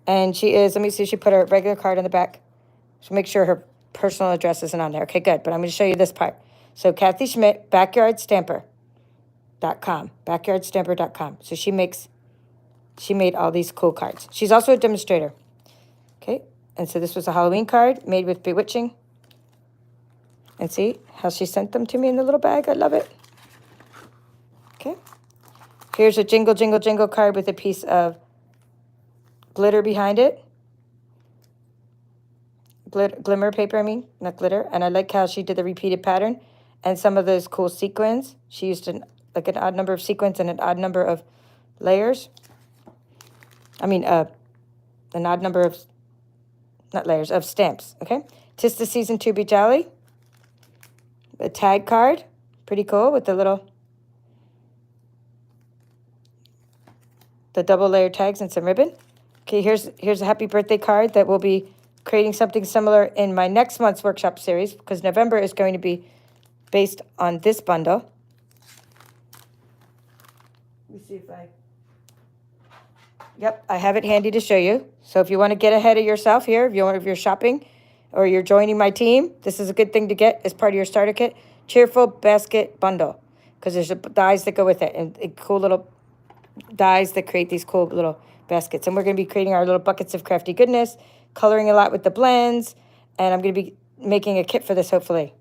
And she is, let me see, she put her regular card on the back. So make sure her personal address isn't on there. Okay, good. But I'm going to show you this part. So Kathy Schmidt, backyardstamper.com. Backyardstamper.com. So she made all these cool cards. She's also a demonstrator. Okay, and so this was a Halloween card made with Bewitching. And see how she sent them to me in the little bag? I love it. Okay. Here's a Jingle Jingle Jingle card with a piece of glitter behind it. Glimmer paper, not glitter. And I like how she did the repeated pattern and some of those cool sequins. She used an odd number of sequins and an odd number of layers. An odd number of, not layers, of stamps, okay? 'Tis the Season to Be Jolly. A tag card, pretty cool with the double layer tags and some ribbon. Okay, here's a happy birthday card that will be creating something similar in my next month's workshop series, because November is going to be based on this bundle. Let me see if Yep, I have it handy to show you. So if you want to get ahead of yourself here, if you're shopping or you're joining my team, this is a good thing to get as part of your starter kit. Cheerful Basket Bundle, because there's dies that go with it, and cool little dies that create these cool little baskets. And we're going to be creating our little buckets of crafty goodness, coloring a lot with the blends, and I'm going to be making a kit for this, hopefully.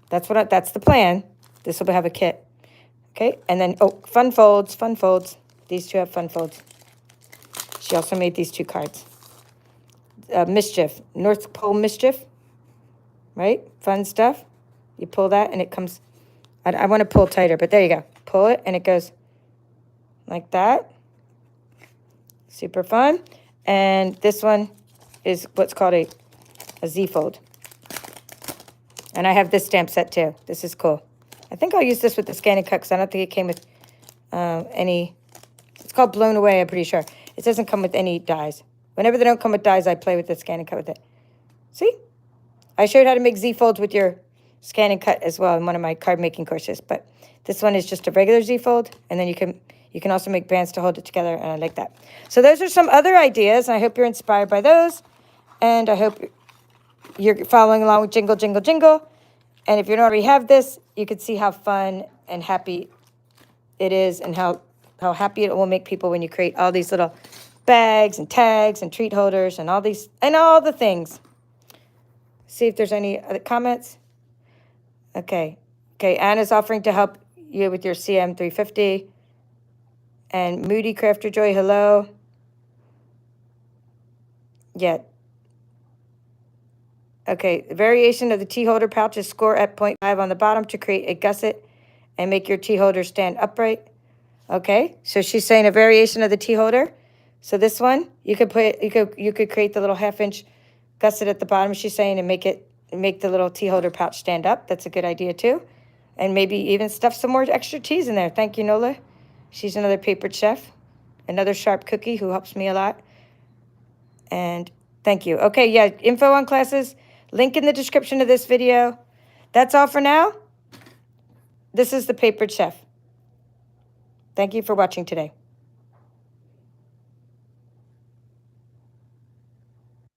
That's the plan. This will have a kit. Okay, and then, oh, fun folds. These two have fun folds. She also made these 2 cards. Mischief, North Pole Mischief, right? Fun stuff. You pull that and it comes, I want to pull tighter, but there you go. Pull it and it goes like that. Super fun. And this one is what's called a Z-fold. And I have this stamp set too. This is cool. I think I'll use this with the ScanNCut because I don't think it came with any, it's called Blown Away, I'm pretty sure. It doesn't come with any dies. Whenever they don't come with dies, I play with the ScanNCut with it. See? I showed how to make Z-folds with your ScanNCut as well in one of my card making courses. But this one is just a regular Z-fold, and then you can also make bands to hold it together, and I like that. So those are some other ideas, and I hope you're inspired by those. And I hope you're following along with Jingle Jingle Jingle. And if you don't already have this, you can see how fun and happy it is, and how happy it will make people when you create all these little bags and tags and treat holders and all the things. See if there's any other comments. Okay, Anna's offering to help you with your CM350. And Moody Crafter Joy, hello. Yeah. Okay, the variation of the tea holder pouches score at 0.5 on the bottom to create a gusset and make your tea holder stand upright. Okay, so she's saying a variation of the tea holder. So this one, you could create the little 1/2-inch gusset at the bottom, she's saying, and make the little tea holder pouch stand up. That's a good idea too. And maybe even stuff some more extra teas in there. Thank you, Nola. She's another papered chef, another sharp cookie who helps me a lot. And thank you. Okay, yeah, info on classes, link in the description of this video. That's all for now. This is the Papered Chef. Thank you for watching today.